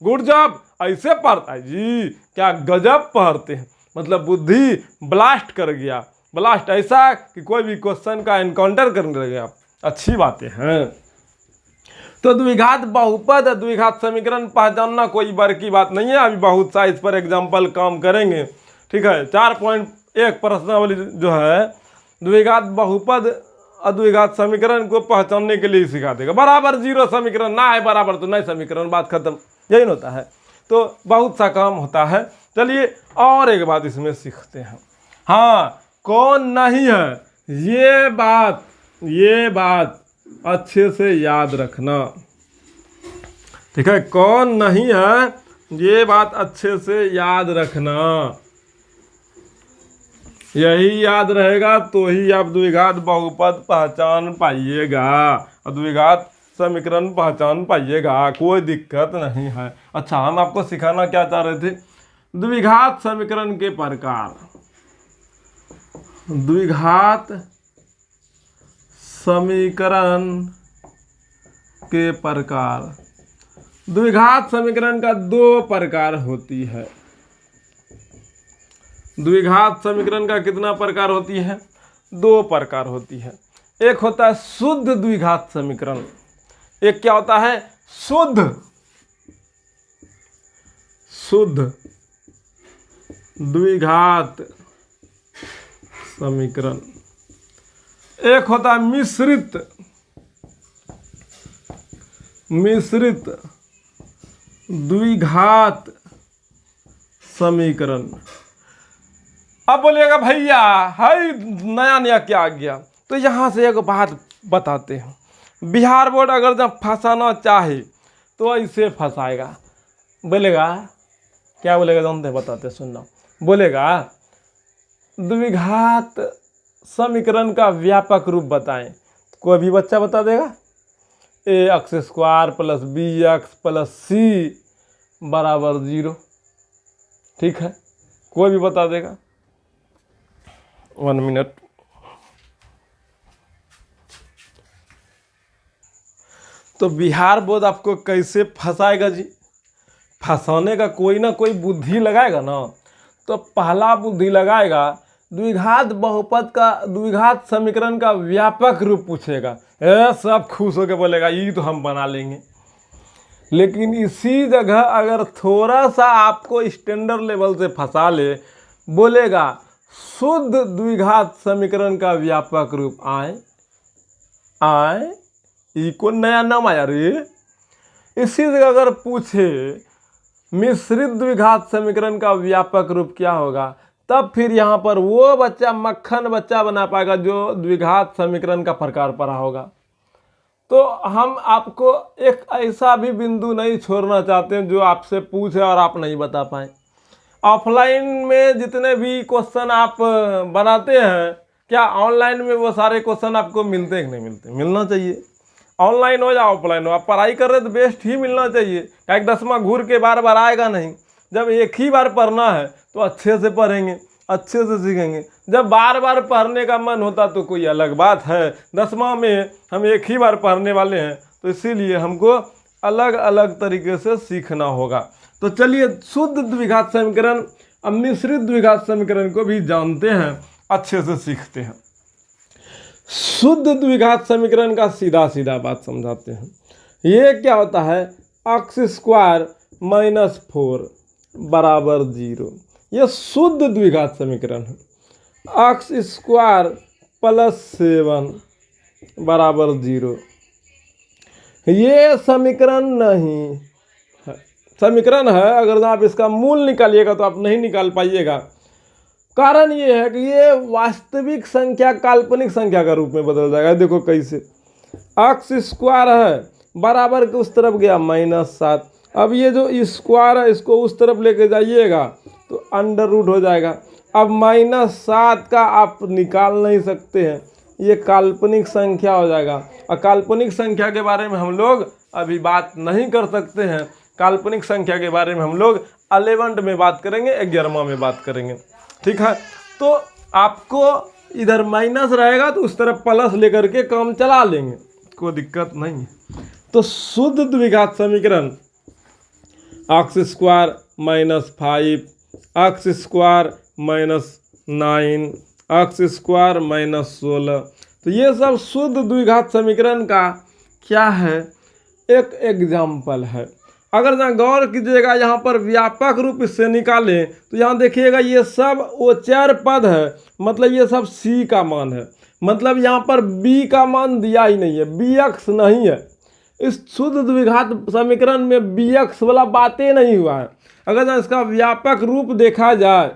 गुड जॉब, ऐसे पढ़ता है जी, क्या गजब पढ़ते हैं, मतलब बुद्धि ब्लास्ट कर गया, ब्लास्ट ऐसा कि कोई भी क्वेश्चन का एनकाउंटर करने लगे आप, अच्छी बातें हैं। तो द्विघात बहुपद द्विघात समीकरण पहचानना कोई बड़ी बात नहीं है, अभी बहुत सा इस पर एग्जाम्पल काम करेंगे, ठीक है। 4.1 प्रश्नावली जो है द्विघात बहुपद अद्विघात समीकरण को पहचानने के लिए सिखा देगा। बराबर 0 समीकरण ना है बराबर तो नहीं समीकरण, बात खत्म, यही होता है। तो बहुत सा काम होता है। चलिए और एक बात इसमें सीखते हैं, हाँ कौन नहीं है, ये बात अच्छे से याद रखना, ठीक है। कौन नहीं है ये बात अच्छे से याद रखना, यही याद रहेगा तो ही आप द्विघात बहुपद पहचान पाइएगा, द्विघात समीकरण पहचान पाइएगा, कोई दिक्कत नहीं है। अच्छा, हम आपको सिखाना क्या चाह रहे थे? द्विघात समीकरण के प्रकार, द्विघात समीकरण के प्रकार। द्विघात समीकरण का 2 प्रकार होती है। द्विघात समीकरण का कितना प्रकार होती है? 2 प्रकार होती है। एक होता है शुद्ध द्विघात समीकरण, एक क्या होता है? शुद्ध द्विघात समीकरण। एक होता है मिश्रित द्विघात समीकरण। अब बोलिएगा भैया हाय नया नया क्या आ गया। तो यहाँ से एक बात बताते हैं, बिहार बोर्ड अगर जब फंसाना चाहे तो ऐसे फंसाएगा। बोलेगा क्या बोलेगा जानते बताते सुनना। बोलेगा द्विघात समीकरण का व्यापक रूप बताएं। कोई भी बच्चा बता देगा ax² + bx + c = 0। ठीक है, कोई भी बता देगा। 1 मिनट। तो बिहार बोर्ड आपको कैसे फंसाएगा जी? फंसाने का कोई ना कोई बुद्धि लगाएगा ना। तो पहला बुद्धि लगाएगा, द्विघात बहुपद का द्विघात समीकरण का व्यापक रूप पूछेगा। सब खुश होकर बोलेगा ये तो हम बना लेंगे। लेकिन इसी जगह अगर थोड़ा सा आपको स्टैंडर्ड लेवल से फंसा ले, बोलेगा शुद्ध द्विघात समीकरण का व्यापक रूप आए ये को नया नाम आया रे। इसी जगह अगर पूछे मिश्रित द्विघात समीकरण का व्यापक रूप क्या होगा, तब फिर यहाँ पर वो बच्चा मक्खन बच्चा बना पाएगा जो द्विघात समीकरण का प्रकार पढ़ा होगा। तो हम आपको एक ऐसा भी बिंदु नहीं छोड़ना चाहते हैं जो आपसे पूछे और आप नहीं बता पाए। ऑफलाइन में जितने भी क्वेश्चन आप बनाते हैं, क्या ऑनलाइन में वो सारे क्वेश्चन आपको मिलते हैं कि नहीं मिलते? मिलना चाहिए। ऑनलाइन हो या ऑफलाइन हो, आप पढ़ाई कर रहे तो बेस्ट ही मिलना चाहिए। क्या 10वां घूर के बार बार आएगा नहीं। जब एक ही बार पढ़ना है तो अच्छे से पढ़ेंगे, अच्छे से सीखेंगे। जब बार बार पढ़ने का मन होता तो कोई अलग बात है। 10वां में हम एक ही बार पढ़ने वाले हैं, तो इसीलिए हमको अलग अलग तरीके से सीखना होगा। तो चलिए शुद्ध द्विघात समीकरण और मिश्रित द्विघात समीकरण को भी जानते हैं, अच्छे से सीखते हैं। शुद्ध द्विघात समीकरण का सीधा सीधा बात समझाते हैं। ये क्या होता है, x² - 4 = 0। यह शुद्ध द्विघात समीकरण है। x² + 7 = 0। ये समीकरण नहीं है, समीकरण है। अगर आप इसका मूल निकालिएगा तो आप नहीं निकाल पाइएगा। कारण ये है कि ये वास्तविक संख्या काल्पनिक संख्या का रूप में बदल जाएगा। देखो कैसे, x² है बराबर के उस तरफ गया -7। अब ये जो स्क्वायर है इसको उस तरफ लेके जाइएगा तो अंडर रूट हो जाएगा। अब -7 का आप निकाल नहीं सकते हैं, ये काल्पनिक संख्या हो जाएगा। और काल्पनिक संख्या के बारे में हम लोग अभी बात नहीं कर सकते हैं। काल्पनिक संख्या के बारे में हम लोग 11th में बात करेंगे, 11वां में बात करेंगे। ठीक है, तो आपको इधर माइनस रहेगा तो उस तरफ प्लस लेकर के काम चला लेंगे, कोई दिक्कत नहीं है। तो शुद्ध द्विघात समीकरण x² - 5 x² - 9 x² - 16। तो ये सब शुद्ध द्विघात समीकरण का क्या है, एक एग्जाम्पल है। अगर जहाँ गौर कीजिएगा, यहाँ पर व्यापक रूप इससे निकालें तो यहाँ देखिएगा ये सब ओचर पद है, मतलब ये सब c का मान है। मतलब यहाँ पर b का मान दिया ही नहीं है, bx नहीं है। इस शुद्ध द्विघात समीकरण में bx वाला बातें नहीं हुआ है। अगर जहाँ इसका व्यापक रूप देखा जाए,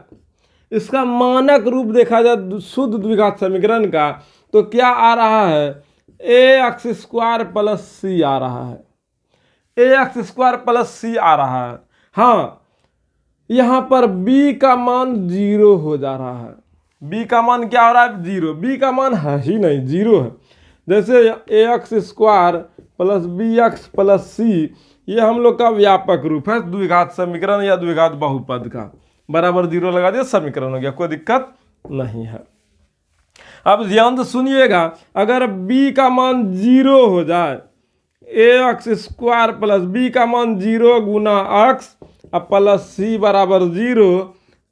इसका मानक रूप देखा जाए शुद्ध द्विघात समीकरण का, तो क्या आ रहा है, ax² + c आ रहा है। ax² + c आ रहा है। हाँ, यहाँ पर b का मान 0 हो जा रहा है। b का मान क्या हो रहा है, 0। b का मान है ही नहीं, 0 है। जैसे ax² + bx + c, ये हम लोग का व्यापक रूप है द्विघात समीकरण या द्विघात बहुपद का। बराबर 0 लगा दिया, समीकरण हो गया, कोई दिक्कत नहीं है। अब ध्यान से सुनिएगा, अगर b का मान 0 हो जाए, ax² + b का मान 0 गुना x प्लस c बराबर 0,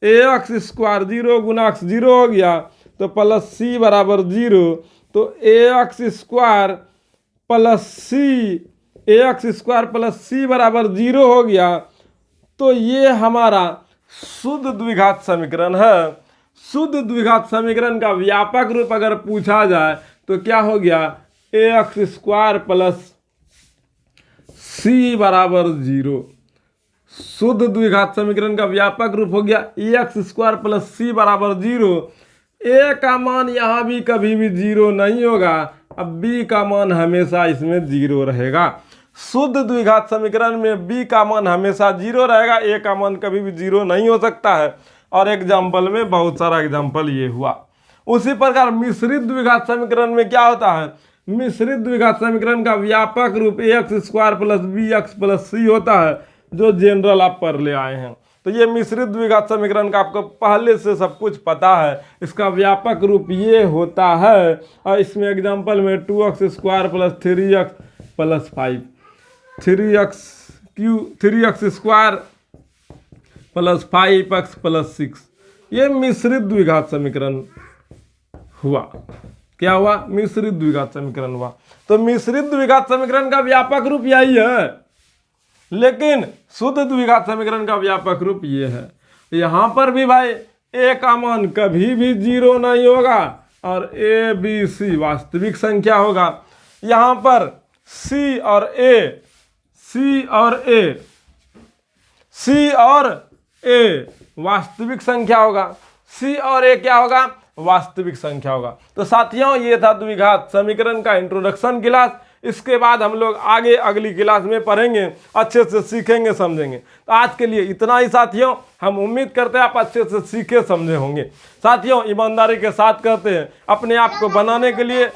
ax² 0 गुना x 0 हो गया तो प्लस c बराबर 0। तो ax² + c बराबर 0 हो गया। तो ये हमारा शुद्ध द्विघात समीकरण है। शुद्ध द्विघात समीकरण का व्यापक रूप अगर पूछा जाए तो क्या हो गया, ax² + c बराबर 0। शुद्ध द्विघात समीकरण का व्यापक रूप हो गया एक्स स्क्वायर प्लस सी बराबर 0। ए का मान यहाँ भी कभी भी 0 नहीं होगा। अब बी का मान हमेशा इसमें 0 रहेगा। शुद्ध द्विघात समीकरण में बी का मान हमेशा 0 रहेगा, ए का मान कभी भी 0 नहीं हो सकता है। और एग्जाम्पल में बहुत सारा एग्जाम्पल ये हुआ। उसी प्रकार मिश्रित द्विघात समीकरण में क्या होता है, मिश्रित द्विघात समीकरण का व्यापक रूप x square plus b x plus c होता है, जो जनरल आप पढ़ ले आए हैं। तो ये मिश्रित द्विघात समीकरण का आपको पहले से सब कुछ पता है। इसका व्यापक रूप ये होता है, और इसमें एग्जाम्पल में 2x square plus 3x plus 5, 3x square plus 5x plus 6, ये मिश्रित द्विघात समीकरण हुआ। क्या हुआ, मिश्रित द्विघात समीकरण हुआ। तो मिश्रित द्विघात समीकरण का व्यापक रूप यही है, लेकिन शुद्ध द्विघात समीकरण का व्यापक रूप ये है। यहां पर भी भाई ए का मान कभी भी 0 नहीं होगा, और ए बी सी वास्तविक संख्या होगा। यहां पर सी और ए वास्तविक संख्या होगा। सी और ए क्या होगा, वास्तविक संख्या होगा। तो साथियों, ये था द्विघात समीकरण का इंट्रोडक्शन क्लास। इसके बाद हम लोग आगे अगली क्लास में पढ़ेंगे, अच्छे से सीखेंगे, समझेंगे। तो आज के लिए इतना ही साथियों। हम उम्मीद करते हैं आप अच्छे से सीखे समझे होंगे। साथियों, ईमानदारी के साथ कहते हैं, अपने आप को बनाने के लिए,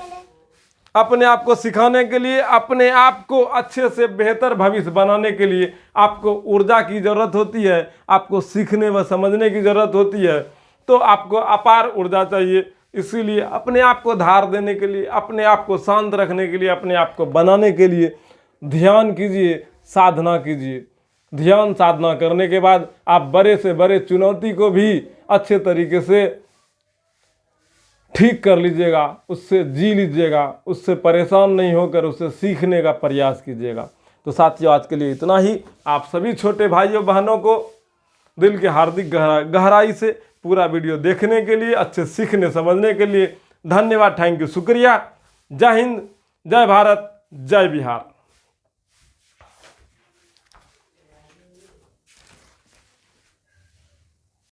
अपने आप को सिखाने के लिए, अपने आप को अच्छे से बेहतर भविष्य बनाने के लिए आपको ऊर्जा की ज़रूरत होती है, आपको सीखने व समझने की ज़रूरत होती है। तो आपको अपार ऊर्जा चाहिए। इसीलिए अपने आप को धार देने के लिए, अपने आप को शांत रखने के लिए, अपने आप को बनाने के लिए ध्यान कीजिए, साधना कीजिए। ध्यान साधना करने के बाद आप बड़े से बड़े चुनौती को भी अच्छे तरीके से ठीक कर लीजिएगा, उससे जी लीजिएगा, उससे परेशान नहीं होकर उससे सीखने का प्रयास कीजिएगा। तो साथियों, आज के लिए इतना ही। आप सभी छोटे भाइयों बहनों को दिल के हार्दिक गहराई से पूरा वीडियो देखने के लिए, अच्छे सीखने समझने के लिए धन्यवाद, थैंक यू, शुक्रिया। जय हिंद, जय भारत, जय बिहार।